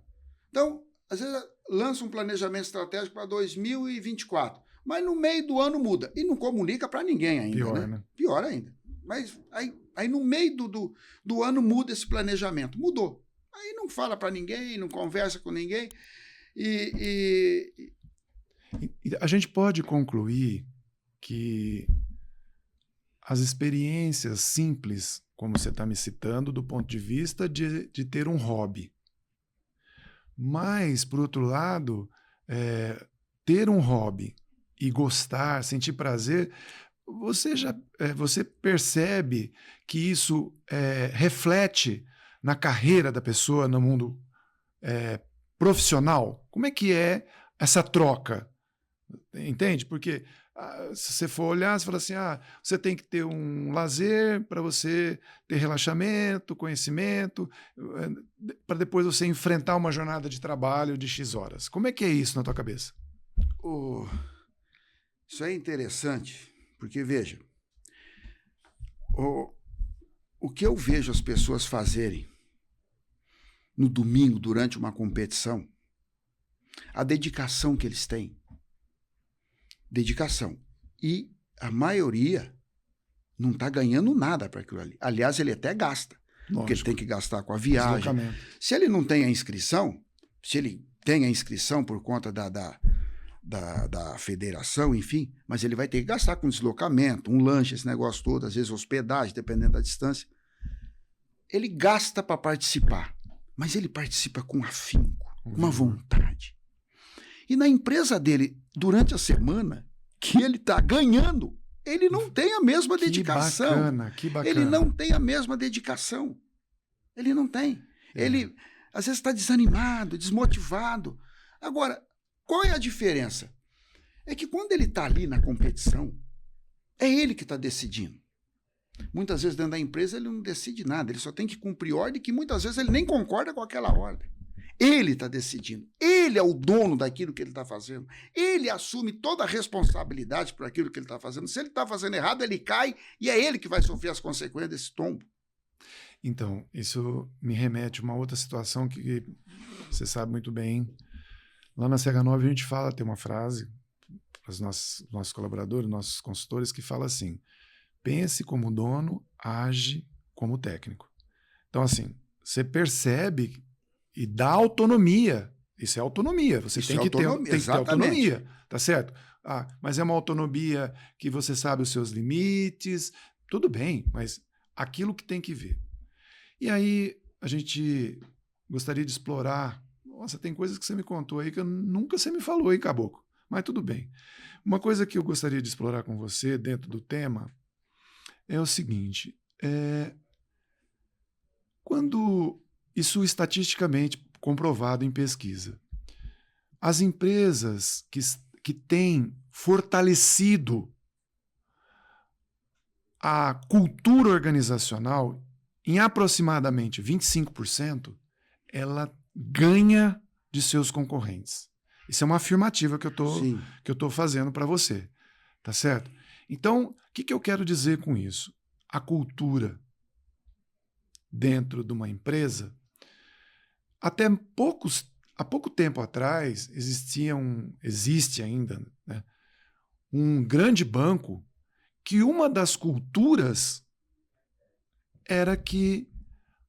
Então, às vezes lança um planejamento estratégico para 2024, mas no meio do ano muda. E não comunica para ninguém ainda. Pior, né? Pior ainda. Mas aí no meio do ano muda esse planejamento. Mudou. Aí não fala para ninguém, não conversa com ninguém. E a gente pode concluir que as experiências simples, como você está me citando, do ponto de vista de ter um hobby. Mas, por outro lado, ter um hobby e gostar, sentir prazer, você percebe que isso reflete na carreira da pessoa no mundo profissional? Como é que é essa troca? Entende? Porque se você for olhar, você fala assim, você tem que ter um lazer para você ter relaxamento, conhecimento, para depois você enfrentar uma jornada de trabalho de X horas. Como é que é isso na tua cabeça? Isso é interessante, porque, veja, o que eu vejo as pessoas fazerem no domingo, durante uma competição, a dedicação que eles têm, dedicação. E a maioria não está ganhando nada para aquilo ali. Aliás, ele até gasta. Lógico. Porque ele tem que gastar com a viagem. Se ele não tem a inscrição, se ele tem a inscrição por conta da federação, enfim, mas ele vai ter que gastar com deslocamento, um lanche, esse negócio todo, às vezes hospedagem, dependendo da distância. Ele gasta para participar, mas ele participa com afinco, com uma vontade. E na empresa dele, durante a semana que ele está ganhando, ele não tem a mesma dedicação. Que bacana. Ele não tem a mesma dedicação. Ele não tem. Ele, às vezes, está desanimado, desmotivado. Agora, qual é a diferença? É que quando ele está ali na competição, é ele que está decidindo. Muitas vezes, dentro da empresa, ele não decide nada. Ele só tem que cumprir ordem que muitas vezes ele nem concorda com aquela ordem. Ele está decidindo. Ele é o dono daquilo que ele está fazendo. Ele assume toda a responsabilidade por aquilo que ele está fazendo. Se ele está fazendo errado, ele cai e é ele que vai sofrer as consequências desse tombo. Então, isso me remete a uma outra situação que você sabe muito bem. Lá na CH9 a gente fala, tem uma frase para os nossos colaboradores, nossos consultores, que fala assim: pense como dono, age como técnico. Então, assim, você percebe e dá autonomia. Isso é autonomia. Você tem que ter autonomia, tá certo? Mas é uma autonomia que você sabe os seus limites, tudo bem, mas aquilo que tem que ver. E aí a gente gostaria de explorar. Nossa, tem coisas que você me contou aí que nunca você me falou, hein, Caboclo? Mas tudo bem. Uma coisa que eu gostaria de explorar com você dentro do tema é o seguinte: quando isso estatisticamente comprovado em pesquisa, as empresas que têm fortalecido a cultura organizacional em aproximadamente 25%, ela ganha de seus concorrentes. Isso é uma afirmativa que eu tô fazendo para você, tá certo? Então, o que eu quero dizer com isso? A cultura dentro de uma empresa, há pouco tempo atrás, existe ainda, né, um grande banco que uma das culturas era que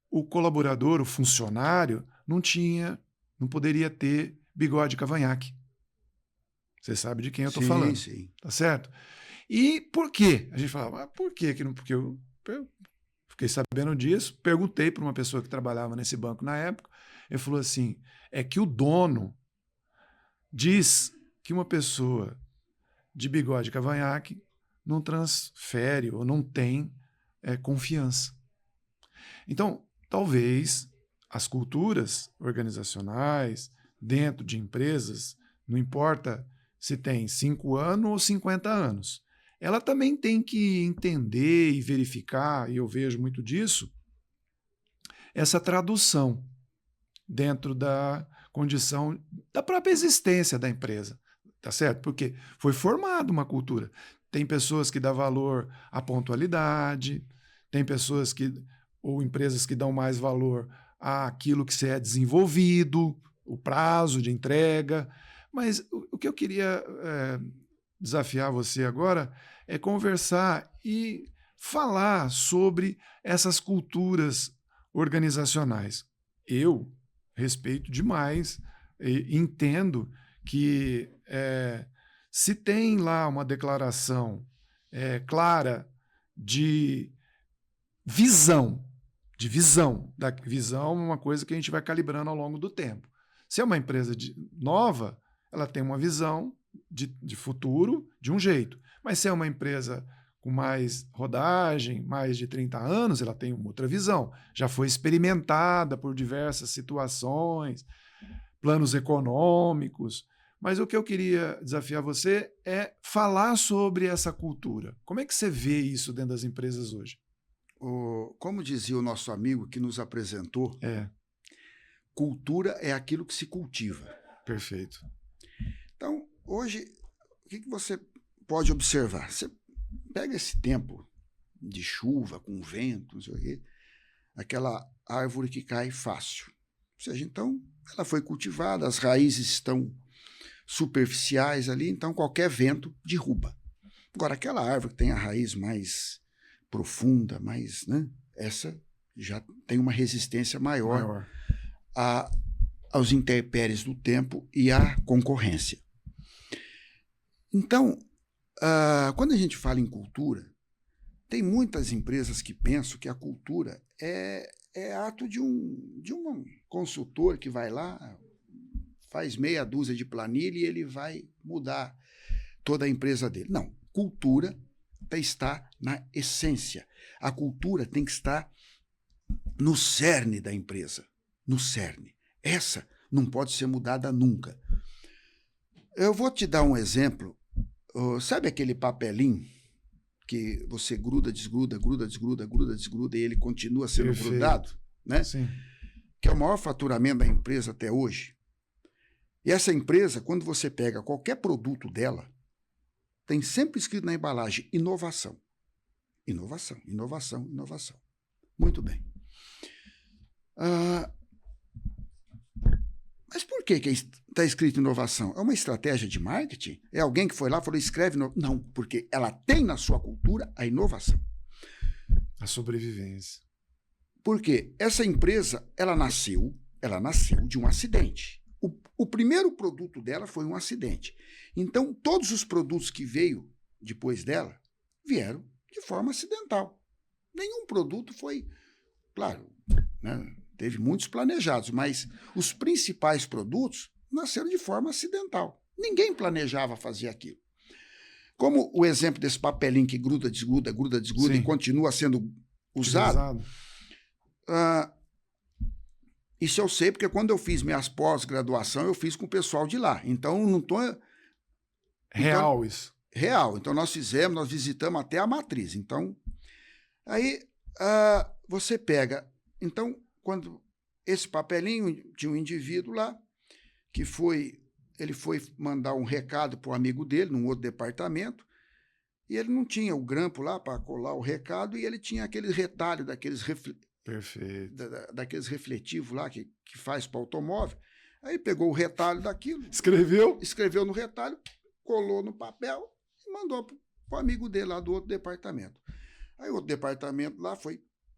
o colaborador, o funcionário, não poderia ter bigode e cavanhaque. Você sabe de quem eu estou falando. Sim. Tá certo? E por quê? A gente falava, por quê que não? Porque eu fiquei sabendo disso, perguntei para uma pessoa que trabalhava nesse banco na época, ele falou assim, é que o dono diz que uma pessoa de bigode e cavanhaque não transfere ou não tem confiança. Então, talvez as culturas organizacionais dentro de empresas, não importa se tem 5 anos ou 50 anos, ela também tem que entender e verificar, e eu vejo muito disso, essa tradução dentro da condição da própria existência da empresa, tá certo? Porque foi formada uma cultura. Tem pessoas que dão valor à pontualidade, tem pessoas ou empresas que dão mais valor àquilo que se é desenvolvido, o prazo de entrega. Mas o que eu queria desafiar você agora é conversar e falar sobre essas culturas organizacionais. Eu respeito demais e entendo que se tem lá uma declaração clara de visão é uma coisa que a gente vai calibrando ao longo do tempo. Se é uma empresa nova, ela tem uma visão de futuro de um jeito. Mas se é uma empresa com mais rodagem, mais de 30 anos, ela tem uma outra visão. Já foi experimentada por diversas situações, planos econômicos. Mas o que eu queria desafiar você é falar sobre essa cultura. Como é que você vê isso dentro das empresas hoje? Como dizia o nosso amigo que nos apresentou, cultura é aquilo que se cultiva. Perfeito. Então, hoje, o que você pode observar? Você pega esse tempo de chuva, com vento, não sei o quê, aquela árvore que cai fácil. Ou seja, então, ela foi cultivada, as raízes estão superficiais ali, então qualquer vento derruba. Agora, aquela árvore que tem a raiz mais profunda, mais, né, essa já tem uma resistência maior. Aos intempéries do tempo e à concorrência. Então, quando a gente fala em cultura, tem muitas empresas que pensam que a cultura é ato de um consultor que vai lá, faz meia dúzia de planilha e ele vai mudar toda a empresa dele. Não, cultura está na essência. A cultura tem que estar no cerne da empresa, no cerne. Essa não pode ser mudada nunca. Eu vou te dar um exemplo. Sabe aquele papelinho que você gruda, desgruda, gruda, desgruda, gruda, desgruda e ele continua sendo grudado? Né? Sim. Que é o maior faturamento da empresa até hoje. E essa empresa, quando você pega qualquer produto dela, tem sempre escrito na embalagem inovação. Inovação, inovação, inovação. Muito bem. Mas por que está escrito inovação? É uma estratégia de marketing? É alguém que foi lá e falou, escreve... Não, porque ela tem na sua cultura a inovação. A sobrevivência. Porque essa empresa, ela nasceu de um acidente. O primeiro produto dela foi um acidente. Então, todos os produtos que veio depois dela vieram de forma acidental. Nenhum produto foi... Claro, né? Teve muitos planejados, mas os principais produtos nasceram de forma acidental. Ninguém planejava fazer aquilo. Como o exemplo desse papelinho que gruda, desgruda, gruda, desgruda e continua sendo usado. Isso eu sei, porque quando eu fiz minhas pós-graduação, eu fiz com o pessoal de lá. Então, não estou... Real isso. Real. Então, nós visitamos até a matriz. Então, aí você pega... Então, quando esse papelinho de um indivíduo lá, ele foi mandar um recado para o amigo dele, num outro departamento, e ele não tinha o grampo lá para colar o recado, e ele tinha aquele retalho daqueles daqueles refletivos lá que faz para automóvel. Aí pegou o retalho daquilo. Escreveu no retalho, colou no papel e mandou para o amigo dele lá do outro departamento. Aí o outro departamento lá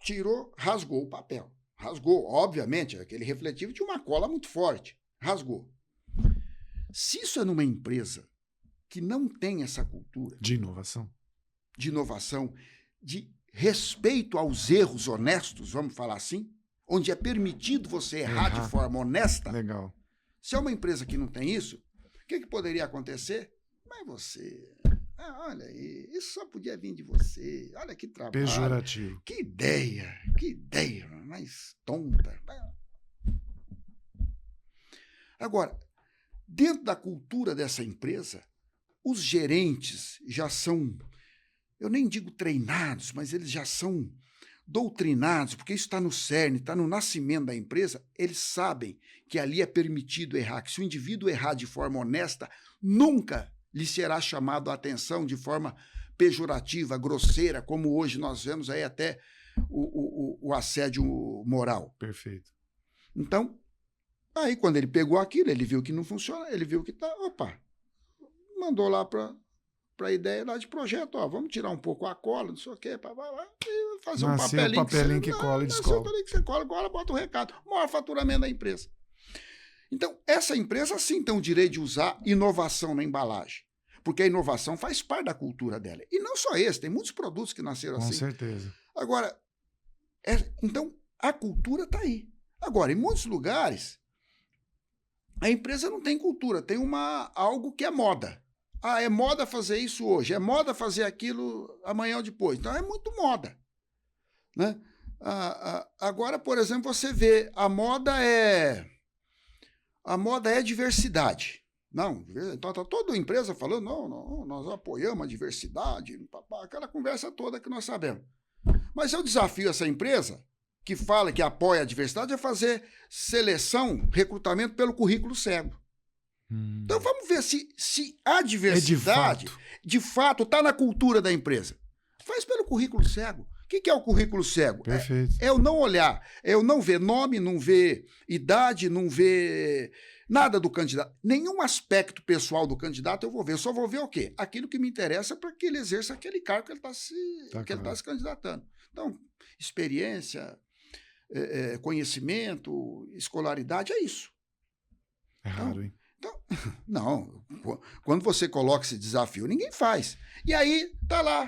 tirou, rasgou o papel. Rasgou, obviamente, aquele refletivo tinha uma cola muito forte. Rasgou. Se isso é numa empresa que não tem essa cultura... De inovação, de respeito aos erros honestos, vamos falar assim, onde é permitido você errar de forma honesta. Legal. Se é uma empresa que não tem isso, o que poderia acontecer? Mas você... olha aí, isso só podia vir de você. Olha que trabalho. Pejorativo. Que ideia mais tonta. Agora, dentro da cultura dessa empresa, os gerentes já são, eu nem digo treinados, mas eles já são doutrinados, porque isso está no cerne, está no nascimento da empresa. Eles sabem que ali é permitido errar, que se o indivíduo errar de forma honesta, nunca lhe será chamado a atenção de forma pejorativa, grosseira, como hoje nós vemos aí até o assédio moral. Perfeito. Então, aí quando ele pegou aquilo, ele viu que não funciona, ele viu que mandou lá para a ideia lá de projeto, vamos tirar um pouco a cola, não sei o quê, vai lá e fazer um papelinho que cola e descola. Um papelinho que você cola, bota o recado, o maior faturamento da empresa. Então, essa empresa sim tem o direito de usar inovação na embalagem, porque a inovação faz parte da cultura dela. E não só esse, tem muitos produtos que nasceram assim. Com certeza. Agora, então, a cultura está aí. Agora, em muitos lugares, a empresa não tem cultura, tem algo que é moda. Ah, é moda fazer isso hoje, é moda fazer aquilo amanhã ou depois. Então, é muito moda. Né? Agora, por exemplo, você vê, a moda é diversidade. Não, então está toda a empresa falando, não, nós apoiamos a diversidade, aquela conversa toda que nós sabemos. Mas eu desafio essa empresa que fala que apoia a diversidade a fazer seleção, recrutamento pelo currículo cego. Então vamos ver se a diversidade de fato está na cultura da empresa. Faz pelo currículo cego. O que é o currículo cego? Perfeito. É eu não olhar, é eu não ver nome, não ver idade, não ver nada do candidato. Nenhum aspecto pessoal do candidato eu vou ver. Eu só vou ver o quê? Aquilo que me interessa para que ele exerça aquele cargo que ele está se candidatando. Então, experiência, conhecimento, escolaridade, é isso. É raro, hein? Então, não, quando você coloca esse desafio, ninguém faz. E aí, tá lá,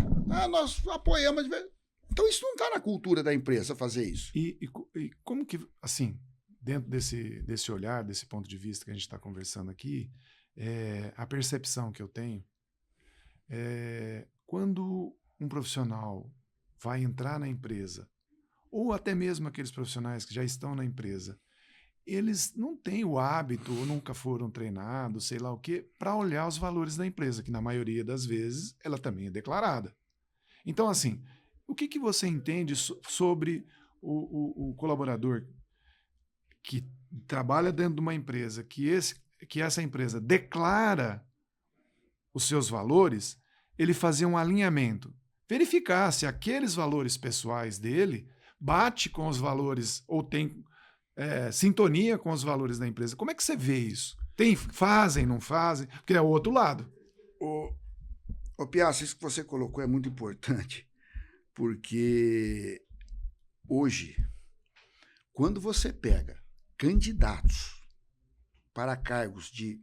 nós apoiamos. Então, isso não está na cultura da empresa fazer isso. E como que, assim, dentro desse olhar, desse ponto de vista que a gente está conversando aqui, a percepção que eu tenho quando um profissional vai entrar na empresa, ou até mesmo aqueles profissionais que já estão na empresa, eles não têm o hábito ou nunca foram treinados, sei lá o quê, para olhar os valores da empresa, que na maioria das vezes ela também é declarada. Então, assim, o que você entende sobre o colaborador que trabalha dentro de uma empresa, que essa empresa declara os seus valores, ele fazer um alinhamento, verificar se aqueles valores pessoais dele bate com os valores ou tem sintonia com os valores da empresa. Como é que você vê isso? Fazem, não fazem? Porque é o outro lado. Ô Piazza, isso que você colocou é muito importante, porque hoje, quando você pega candidatos para cargos de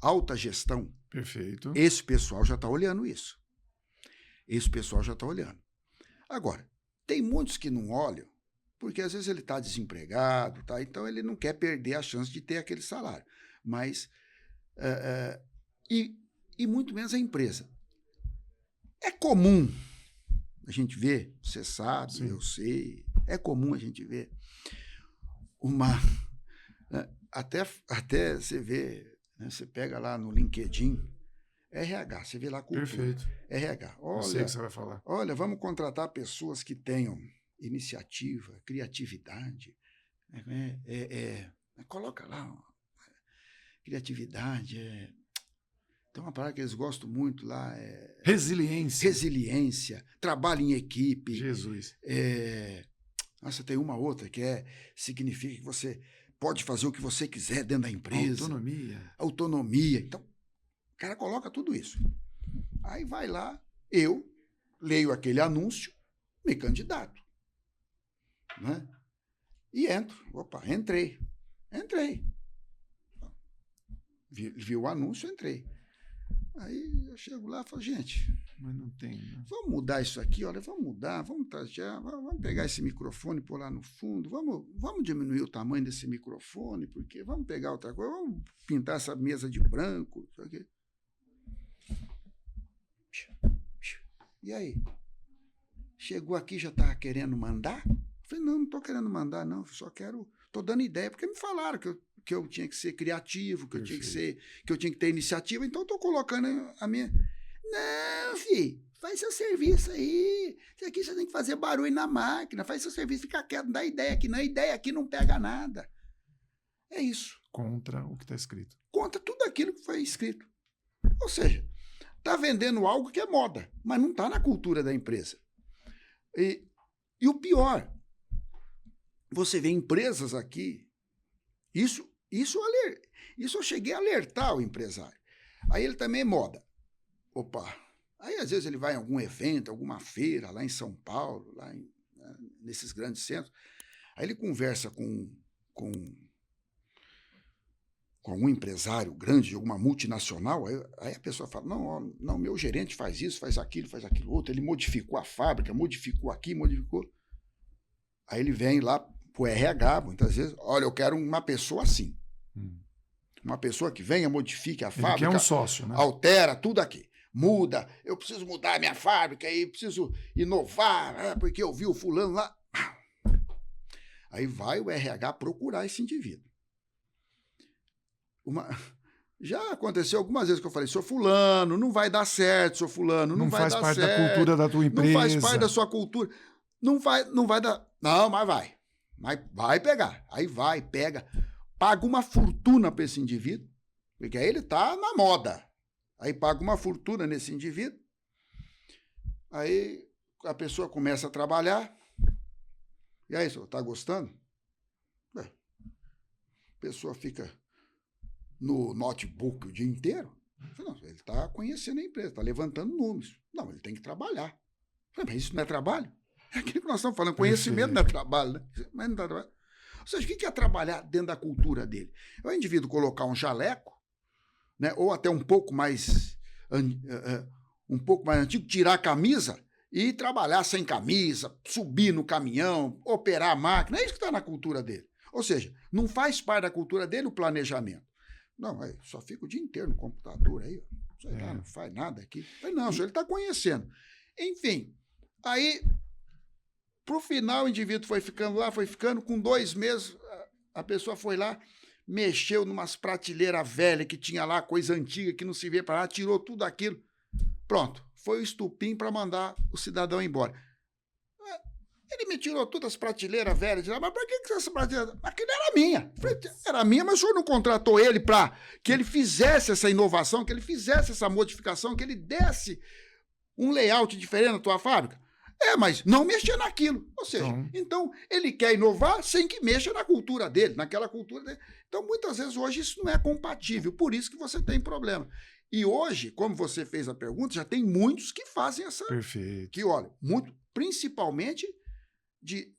alta gestão, perfeito, esse pessoal já está olhando isso. Esse pessoal já está olhando. Agora, tem muitos que não olham, porque às vezes ele está desempregado, tá? Então ele não quer perder a chance de ter aquele salário. Mas, e muito menos a empresa. É comum a gente ver, você sabe, sim, eu sei, é comum a gente ver até você vê, né, você pega lá no LinkedIn, RH, você vê lá cultura. Perfeito. RH. Olha, eu sei o que você vai falar. Olha, vamos contratar pessoas que tenham iniciativa, criatividade. Coloca lá, criatividade, tem uma palavra que eles gostam muito lá, resiliência. Resiliência, trabalho em equipe. Jesus. Nossa, tem uma outra que significa que você pode fazer o que você quiser dentro da empresa. Autonomia. Então, o cara coloca tudo isso. Aí vai lá, eu leio aquele anúncio, me candidato. Né? E entro. Opa, entrei. Vi o anúncio, entrei. Aí eu chego lá e falo, gente, mas não tem, né? Vamos mudar isso aqui, olha, vamos mudar, vamos trazer, vamos pegar esse microfone por lá no fundo, vamos diminuir o tamanho desse microfone, porque vamos pegar outra coisa, vamos pintar essa mesa de branco, isso aqui. E aí? Chegou aqui, já estava querendo mandar? Eu falei, não estou querendo mandar, não, só estou dando ideia, porque me falaram que eu tinha que ser criativo, que eu tinha que ter iniciativa, então estou colocando a minha... Não, filho, faz seu serviço aí, isso aqui você tem que fazer barulho na máquina, faz seu serviço, fica quieto, não dá ideia aqui, não, ideia aqui não pega nada. É isso. Contra o que está escrito. Contra tudo aquilo que foi escrito. Ou seja, está vendendo algo que é moda, mas não está na cultura da empresa. E o pior, você vê empresas aqui, isso eu cheguei a alertar o empresário. Aí ele também é moda. Opa, aí às vezes ele vai em algum evento, alguma feira lá em São Paulo, nesses grandes centros, aí ele conversa com algum empresário grande de alguma multinacional, aí a pessoa fala, não, meu gerente faz isso, faz aquilo outro, ele modificou a fábrica, modificou aqui, modificou. Aí ele vem lá pro RH, muitas vezes, olha, eu quero uma pessoa assim. Uma pessoa que venha, modifique a fábrica. Ele quer um sócio, né? Altera tudo aqui. Muda. Eu preciso mudar a minha fábrica aí, preciso inovar, porque eu vi o fulano lá. Aí vai o RH procurar esse indivíduo. Já aconteceu algumas vezes que eu falei, seu fulano, não vai dar certo, seu fulano, não vai dar certo. Não faz parte da cultura da tua empresa. Não faz parte da sua cultura. Não vai dar... Não, mas vai. Mas vai pegar. Aí vai, pega. Paga uma fortuna para esse indivíduo, porque aí ele está na moda. Aí paga uma fortuna nesse indivíduo. Aí a pessoa começa a trabalhar. E aí, senhor, está gostando? A pessoa fica no notebook o dia inteiro. Não, ele está conhecendo a empresa, está levantando números. Não, ele tem que trabalhar. Mas isso não é trabalho? É aquilo que nós estamos falando. Conhecimento não é trabalho, né? Mas não dá trabalho. Ou seja, o que é trabalhar dentro da cultura dele? É o indivíduo colocar um jaleco, né, ou até um pouco mais antigo, tirar a camisa e trabalhar sem camisa, subir no caminhão, operar a máquina. É isso que está na cultura dele. Ou seja, não faz parte da cultura dele o planejamento. Não, só fica o dia inteiro no computador aí, não faz nada aqui. Não, ele está conhecendo. Enfim, aí, para o final, o indivíduo foi ficando, com 2 meses, a pessoa foi lá, mexeu numas prateleiras velhas que tinha lá, coisa antiga que não se vê para lá, tirou tudo aquilo. Pronto, foi o estupim para mandar o cidadão embora. Ele me tirou todas as prateleiras velhas de lá, mas para que essa prateleira? Aquilo era minha. Era minha, mas o senhor não contratou ele para que ele fizesse essa inovação, que ele fizesse essa modificação, que ele desse um layout diferente na tua fábrica? Mas não mexer naquilo. Ou seja, então ele quer inovar sem que mexa na cultura dele, naquela cultura dele. Então, muitas vezes, hoje, isso não é compatível. Por isso que você tem problema. E hoje, como você fez a pergunta, já tem muitos que fazem essa... Perfeito. Que, olha, principalmente de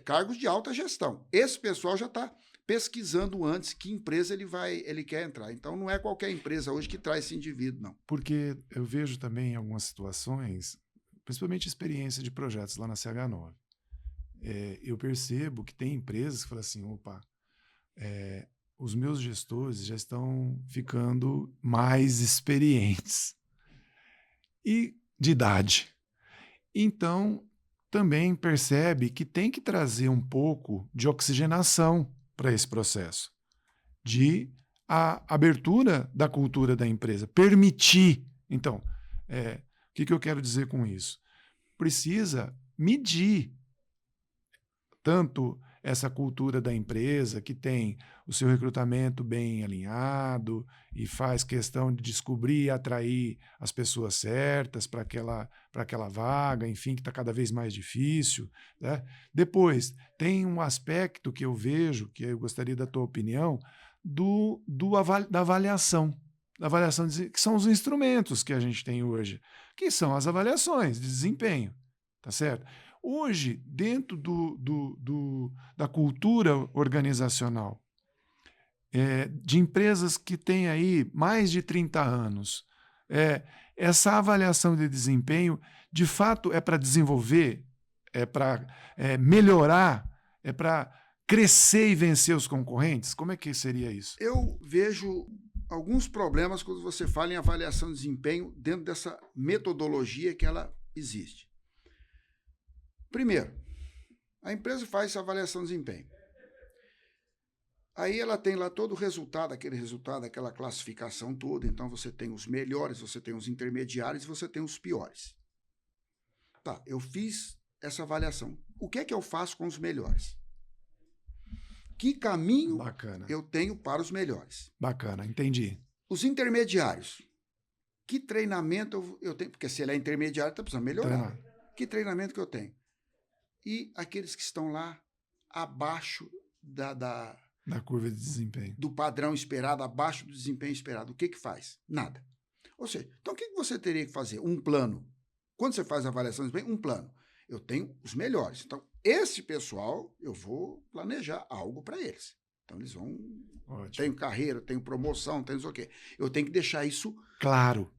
cargos de alta gestão. Esse pessoal já está pesquisando antes que empresa ele quer entrar. Então, não é qualquer empresa hoje que traz esse indivíduo, não. Porque eu vejo também em algumas situações, principalmente experiência de projetos lá na CH9, eu percebo que tem empresas que falam assim, opa, os meus gestores já estão ficando mais experientes e de idade. Então, também percebe que tem que trazer um pouco de oxigenação para esse processo, de a abertura da cultura da empresa, permitir. Então, o que eu quero dizer com isso? Precisa medir tanto essa cultura da empresa, que tem o seu recrutamento bem alinhado e faz questão de descobrir e atrair as pessoas certas para aquela vaga, enfim, que está cada vez mais difícil, né? Depois, tem um aspecto que eu vejo, que eu gostaria da tua opinião, da avaliação. Da avaliação, que são os instrumentos que a gente tem hoje, que são as avaliações de desempenho, tá certo? Hoje, dentro da cultura organizacional, de empresas que têm aí mais de 30 anos, essa avaliação de desempenho, de fato, é para desenvolver, é para melhorar, é para crescer e vencer os concorrentes? Como é que seria isso? Eu vejo alguns problemas quando você fala em avaliação de desempenho dentro dessa metodologia que ela existe. Primeiro, a empresa faz essa avaliação de desempenho. Aí ela tem lá todo o resultado, aquela classificação toda. Então você tem os melhores, você tem os intermediários e você tem os piores. Tá, eu fiz essa avaliação. O que é que eu faço com os melhores? Que caminho eu tenho para os melhores? Bacana, entendi. Os intermediários. Que treinamento eu tenho? Porque se ele é intermediário, está precisando melhorar. Que treinamento que eu tenho? E aqueles que estão lá abaixo da curva de desempenho. Do padrão esperado, abaixo do desempenho esperado. O que faz? Nada. Ou seja, então o que você teria que fazer? Um plano. Quando você faz a avaliação de desempenho, um plano. Eu tenho os melhores. Então, esse pessoal, eu vou planejar algo para eles. Então, eles vão... Ótimo. Tenho carreira, tenho promoção, tenho não sei o quê. Eu tenho que deixar isso claro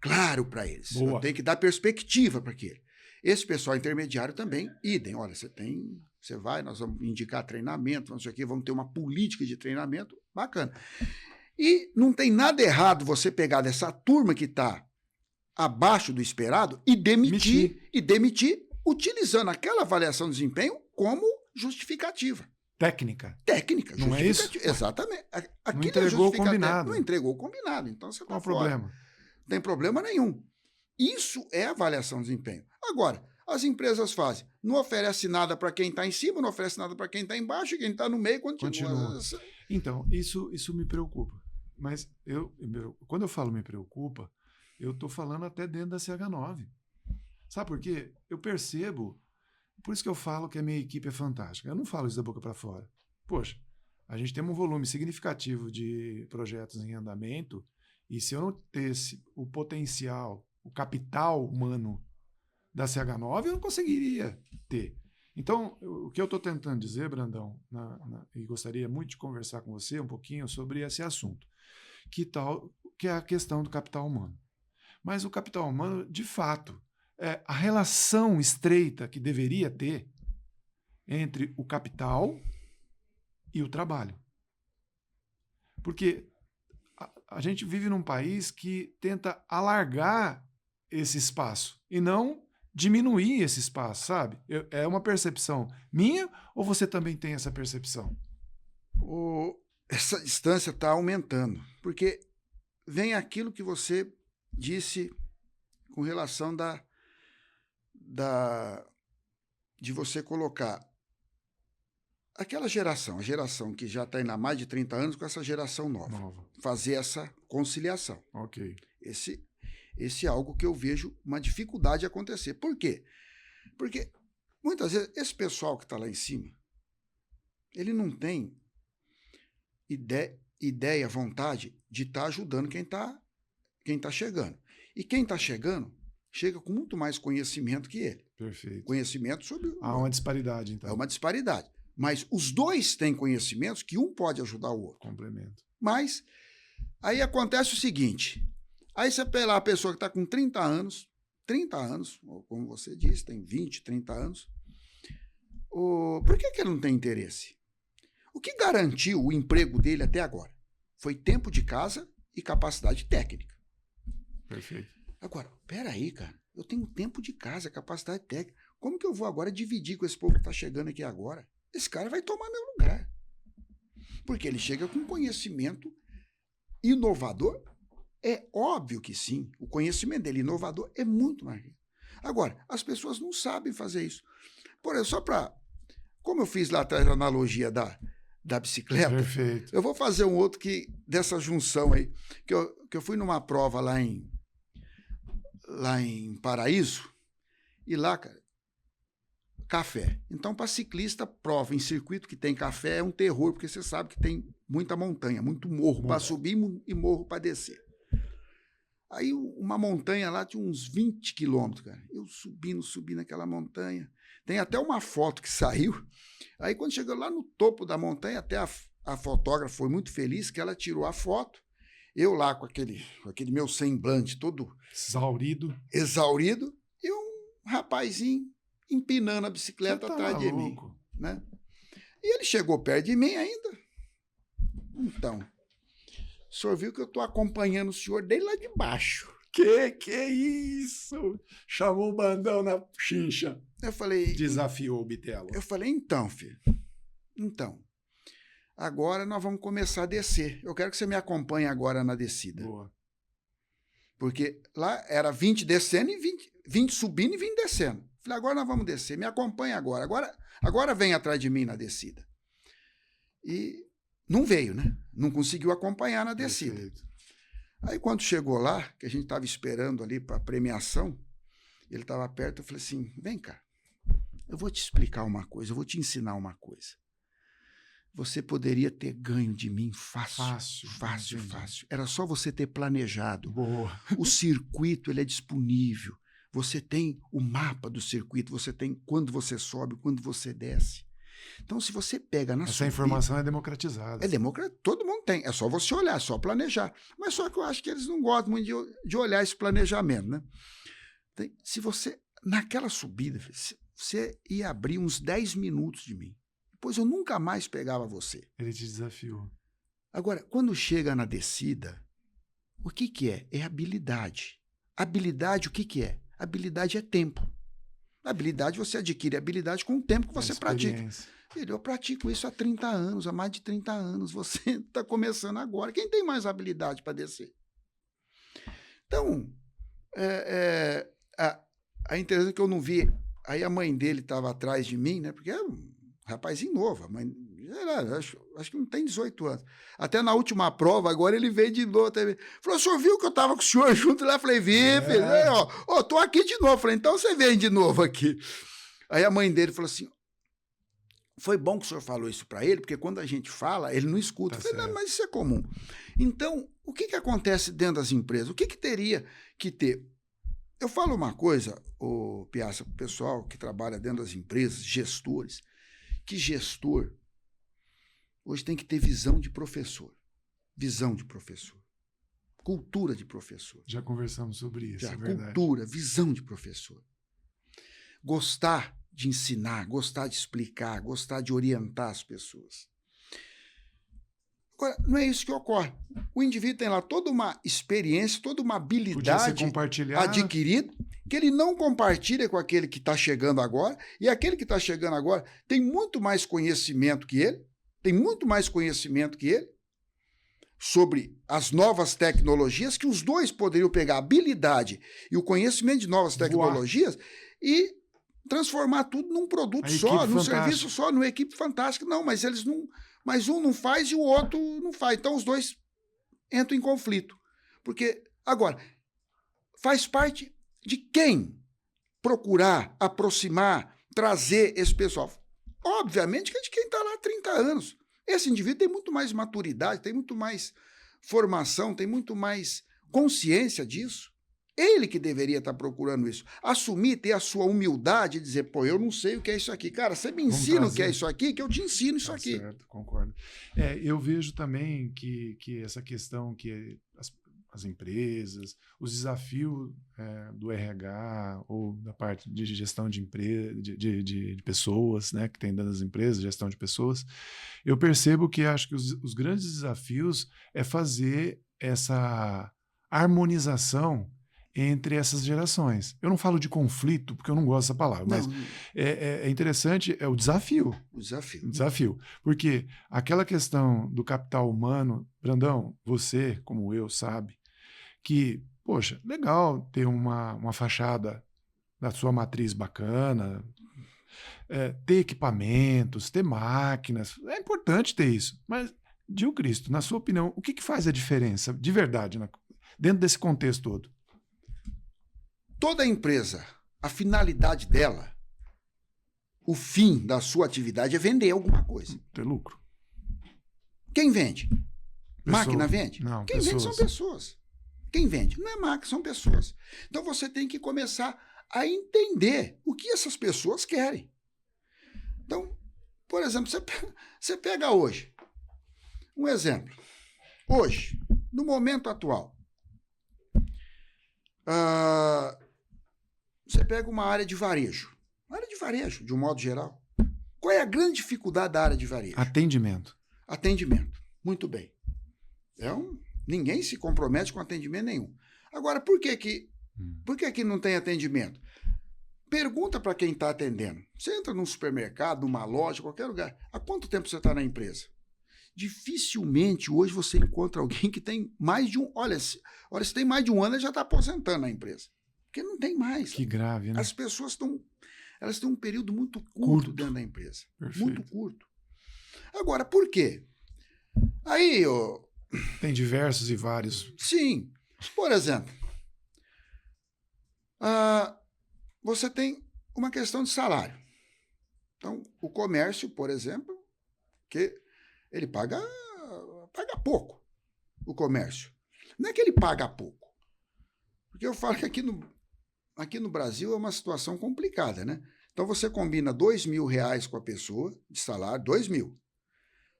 para eles. Boa. Eu tenho que dar perspectiva para aquele. Esse pessoal intermediário também, idem. Olha, você vai, nós vamos indicar treinamento, não sei o quê, vamos ter uma política de treinamento bacana. E não tem nada errado você pegar dessa turma que está abaixo do esperado e demitir utilizando aquela avaliação de desempenho como justificativa. Técnica. Não é isso? Exatamente. Não entregou o combinado. Não entregou o combinado. Então você Qual está o fora. problema? Não tem problema nenhum. Isso é avaliação de desempenho. Agora, as empresas fazem. Não oferece nada para quem está em cima, não oferece nada para quem está embaixo, e quem está no meio continua. Então, isso me preocupa. Mas quando eu falo me preocupa, eu estou falando até dentro da CH9. Sabe por quê? Eu percebo, por isso que eu falo que a minha equipe é fantástica. Eu não falo isso da boca para fora. Poxa, a gente tem um volume significativo de projetos em andamento, e se eu não tivesse o potencial, o capital humano da CH9, eu não conseguiria ter. Então, o que eu estou tentando dizer, Brandão, e gostaria muito de conversar com você um pouquinho sobre esse assunto, que é a questão do capital humano. Mas o capital humano, de fato, é a relação estreita que deveria ter entre o capital e o trabalho. Porque a gente vive num país que tenta alargar esse espaço e não diminuir esse espaço, sabe? É uma percepção minha ou você também tem essa percepção? Essa distância está aumentando, porque vem aquilo que você disse com relação de você colocar aquela geração, a geração que já está indo há mais de 30 anos com essa geração nova. Fazer essa conciliação. Ok. Esse é algo que eu vejo uma dificuldade de acontecer. Por quê? Porque muitas vezes esse pessoal que está lá em cima, ele não tem ideia, vontade de estar ajudando quem tá chegando. E quem está chegando, chega com muito mais conhecimento que ele. Perfeito. Conhecimento sobre... Há uma disparidade, então. É uma disparidade. Mas os dois têm conhecimentos que um pode ajudar o outro. Complemento. Mas aí acontece o seguinte... Aí você pega lá a pessoa que está com 30 anos, como você disse, tem 20, 30 anos. Por que ele não tem interesse? O que garantiu o emprego dele até agora? Foi tempo de casa e capacidade técnica. Perfeito. Agora, peraí, cara, eu tenho tempo de casa, capacidade técnica. Como que eu vou agora dividir com esse povo que está chegando aqui agora? Esse cara vai tomar meu lugar. Porque ele chega com conhecimento inovador. É óbvio que sim, o conhecimento dele inovador é muito mais rico. Agora, as pessoas não sabem fazer isso. Por exemplo, como eu fiz lá atrás a analogia da bicicleta, perfeito, eu vou fazer um outro dessa junção aí, que eu fui numa prova lá em Paraíso, e lá, cara, café. Então, para ciclista, prova em circuito que tem café é um terror, porque você sabe que tem muita montanha, muito morro para subir e morro para descer. Aí uma montanha lá tinha uns 20 quilômetros, cara. Eu subindo aquela montanha. Tem até uma foto que saiu. Aí quando chegou lá no topo da montanha, até a fotógrafa foi muito feliz que ela tirou a foto. Eu lá com aquele meu semblante todo exaurido, e um rapazinho empinando a bicicleta atrás de mim. Né? E ele chegou perto de mim ainda. Então... O senhor viu que eu estou acompanhando o senhor desde lá de baixo. Que isso? Chamou o bandão na chincha. Eu falei... Desafiou o Bitelo. Eu falei, então, filho. Então, agora nós vamos começar a descer. Eu quero que você me acompanhe agora na descida. Boa. Porque lá era 20 descendo e 20 subindo e 20 descendo. Falei, agora nós vamos descer. Me acompanhe agora. Agora vem atrás de mim na descida. E... não veio, né? Não conseguiu acompanhar na descida. Perfeito. Aí, quando chegou lá, que a gente estava esperando ali para a premiação, ele estava perto, eu falei assim, vem cá, eu vou te explicar uma coisa, eu vou te ensinar uma coisa. Você poderia ter ganho de mim fácil. Era só você ter planejado. Boa. O circuito, ele é disponível. Você tem o mapa do circuito, você tem quando você sobe, quando você desce. Então, se você pega na Essa informação é democratizada. Todo mundo tem. É só você olhar, é só planejar. Mas só que eu acho que eles não gostam muito de olhar esse planejamento, né? Se você, naquela subida, você ia abrir uns 10 minutos de mim. Depois eu nunca mais pegava você. Ele te desafiou. Agora, quando chega na descida, o que que é? É habilidade. Habilidade, o que que é? Habilidade é tempo. Habilidade, você adquire habilidade com o tempo que você pratica. Filho, eu pratico isso há 30 anos, há mais de 30 anos. Você está começando agora. Quem tem mais habilidade para descer? Então, a interessante que eu não vi. Aí a mãe dele estava atrás de mim, né? Porque é um rapazinho novo. A mãe, acho que não tem 18 anos. Até na última prova, agora ele veio de novo. Falou, o senhor viu que eu estava com o senhor junto lá? Eu falei, vi, filho. Ó, tô aqui de novo. Eu falei, então você vem de novo aqui. Aí a mãe dele falou assim, foi bom que o senhor falou isso para ele, porque quando a gente fala, ele não escuta. Eu falei, não, mas isso é comum. Então, o que acontece dentro das empresas? O que teria que ter? Eu falo uma coisa, Piazza, para o pessoal que trabalha dentro das empresas, gestores, que gestor hoje tem que ter visão de professor. Visão de professor. Cultura de professor. Já conversamos sobre isso, é verdade. Cultura, visão de professor. Gostar de ensinar, gostar de explicar, gostar de orientar as pessoas. Agora, não é isso que ocorre. O indivíduo tem lá toda uma experiência, toda uma habilidade adquirida, que ele não compartilha com aquele que está chegando agora, e aquele que está chegando agora tem muito mais conhecimento que ele, sobre as novas tecnologias, que os dois poderiam pegar a habilidade e o conhecimento de novas tecnologias e transformar tudo num produto só, num serviço só, numa equipe fantástica. Não, mas eles não. Mas um não faz e o outro não faz. Então os dois entram em conflito. Porque, agora, faz parte de quem procurar, aproximar, trazer esse pessoal? Obviamente que é de quem está lá há 30 anos. Esse indivíduo tem muito mais maturidade, tem muito mais formação, tem muito mais consciência disso. Ele que deveria estar procurando isso. Assumir, ter a sua humildade e dizer, pô, eu não sei o que é isso aqui. Cara, você me ensina o que é isso aqui, que eu te ensino isso aqui. Certo, concordo. Eu vejo também que essa questão que as empresas, os desafios do RH ou da parte de gestão de empresa, de pessoas, né, que tem dentro das empresas, gestão de pessoas, eu percebo que acho que os grandes desafios é fazer essa harmonização entre essas gerações. Eu não falo de conflito, porque eu não gosto dessa palavra, mas é interessante, é o desafio. O desafio. O desafio. Porque aquela questão do capital humano, Brandão, você, como eu, sabe, que, poxa, legal ter uma fachada da sua matriz bacana, ter equipamentos, ter máquinas, é importante ter isso, mas, Gil Cristo, na sua opinião, o que faz a diferença, de verdade, dentro desse contexto todo? Toda empresa, a finalidade dela, o fim da sua atividade é vender alguma coisa. Ter lucro. Quem vende? Máquina vende? Não, Quem vende são pessoas. Quem vende? Não é máquina, são pessoas. Então você tem que começar a entender o que essas pessoas querem. Então, por exemplo, você pega hoje, um exemplo. Hoje, no momento atual, você pega uma área de varejo. Uma área de varejo, de um modo geral. Qual é a grande dificuldade da área de varejo? Atendimento. Atendimento. Muito bem. Ninguém se compromete com atendimento nenhum. Agora, por que não tem atendimento? Pergunta para quem está atendendo. Você entra num supermercado, numa loja, qualquer lugar. Há quanto tempo você está na empresa? Dificilmente hoje você encontra alguém que tem mais de um... Olha, se tem mais de um ano, ele já está aposentando na empresa. Porque não tem mais. Que grave, né? As pessoas elas têm um período muito curto dentro da empresa. Perfeito. Muito curto. Agora, por quê? Aí, tem diversos e vários. Sim. Por exemplo, você tem uma questão de salário. Então, o comércio, por exemplo, que ele paga pouco, o comércio. Não é que ele paga pouco. Porque eu falo que aqui no Brasil é uma situação complicada, né? Então você combina R$2.000 com a pessoa de salário, 2.000.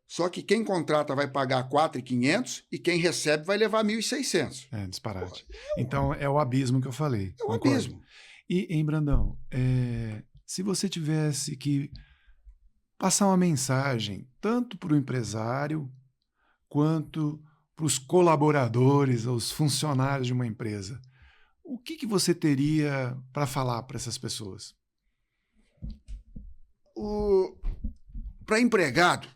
Só que quem contrata vai pagar 4.500 e quem recebe vai levar 1.600. É disparate. Então é o abismo que eu falei. É o abismo. E, em Brandão, se você tivesse que passar uma mensagem tanto para o empresário quanto para os colaboradores, os funcionários de uma empresa. O que você teria para falar para essas pessoas? Para empregado,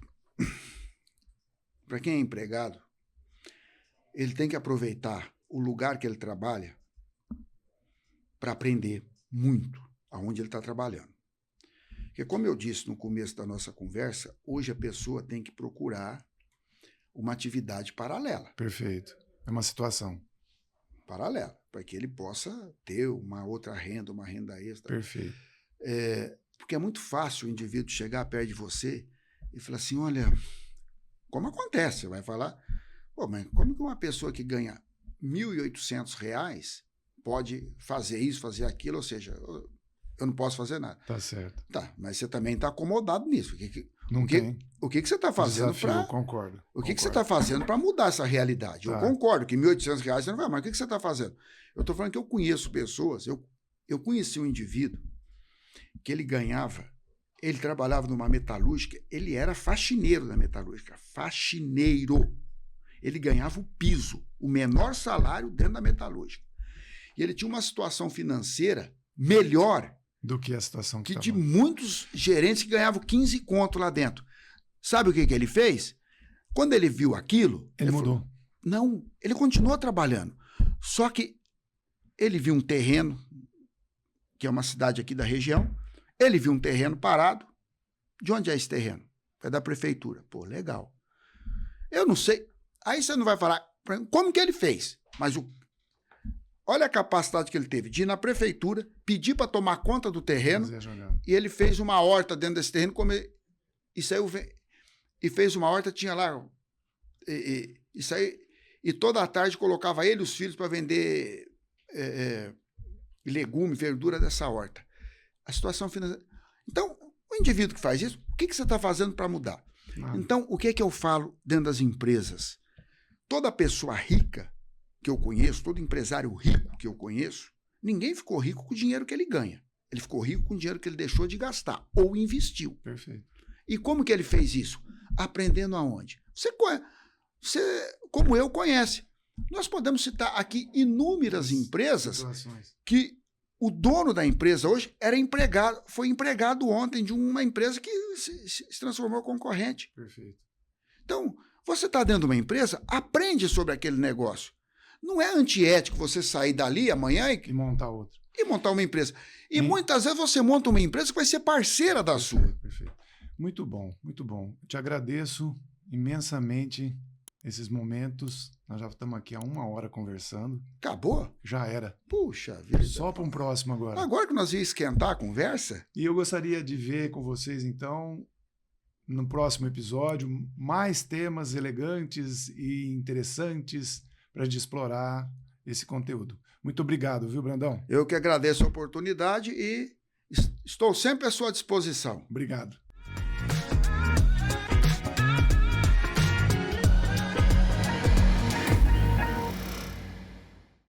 para quem é empregado, ele tem que aproveitar o lugar que ele trabalha para aprender muito aonde ele está trabalhando. Porque, como eu disse no começo da nossa conversa, hoje a pessoa tem que procurar uma atividade paralela. Perfeito. É uma situação paralela, para que ele possa ter uma outra renda, uma renda extra. Perfeito. Porque é muito fácil o indivíduo chegar perto de você e falar assim, olha, como acontece? Você vai falar, pô, mas como que uma pessoa que ganha R$ 1.800 pode fazer isso, fazer aquilo, ou seja, eu não posso fazer nada. Tá certo. Tá, mas você também está acomodado nisso. O que você está fazendo para... Eu concordo. O que você está fazendo para mudar essa realidade? Tá. Eu concordo que R$ 1.800 você não vai, mas o que você está fazendo? Eu estou falando que eu conheço pessoas, eu conheci um indivíduo que ele ganhava, ele trabalhava numa metalúrgica, ele era faxineiro da metalúrgica, faxineiro. Ele ganhava o piso, o menor salário dentro da metalúrgica. E ele tinha uma situação financeira melhor do que a situação que de muitos gerentes que ganhavam 15 conto lá dentro. Sabe o que ele fez? Quando ele viu aquilo... Ele mudou. Falou, não, ele continuou trabalhando. Só que ele viu um terreno, que é uma cidade aqui da região, ele viu um terreno parado. De onde é esse terreno? É da prefeitura. Pô, legal. Eu não sei. Aí você não vai falar como que ele fez, mas olha a capacidade que ele teve de ir na prefeitura, pedir para tomar conta do terreno, e ele fez uma horta dentro desse terreno, e fez uma horta, tinha lá, e toda a tarde colocava ele e os filhos para vender legume, verdura dessa horta. A situação financeira... Então, o indivíduo que faz isso, o que você está fazendo para mudar? Então, o que é que eu falo dentro das empresas? Toda pessoa rica que eu conheço, todo empresário rico que eu conheço, ninguém ficou rico com o dinheiro que ele ganha. Ele ficou rico com o dinheiro que ele deixou de gastar ou investiu. Perfeito. E como que ele fez isso? Aprendendo aonde? Você como eu, conhece. Nós podemos citar aqui inúmeras empresas que o dono da empresa hoje foi empregado ontem de uma empresa que se transformou em concorrente. Perfeito. Então, você está dentro de uma empresa, aprende sobre aquele negócio. Não é antiético você sair dali amanhã e montar outra. E montar uma empresa. E muitas vezes você monta uma empresa que vai ser parceira da sua. Perfeito. Muito bom, muito bom. Eu te agradeço imensamente esses momentos. Nós já estamos aqui há 1 hora conversando. Acabou? Já era. Puxa vida. Só para um próximo agora. Agora que nós íamos esquentar a conversa. E eu gostaria de ver com vocês, então, no próximo episódio, mais temas elegantes e interessantes para gente explorar esse conteúdo. Muito obrigado, viu, Brandão? Eu que agradeço a oportunidade e estou sempre à sua disposição. Obrigado.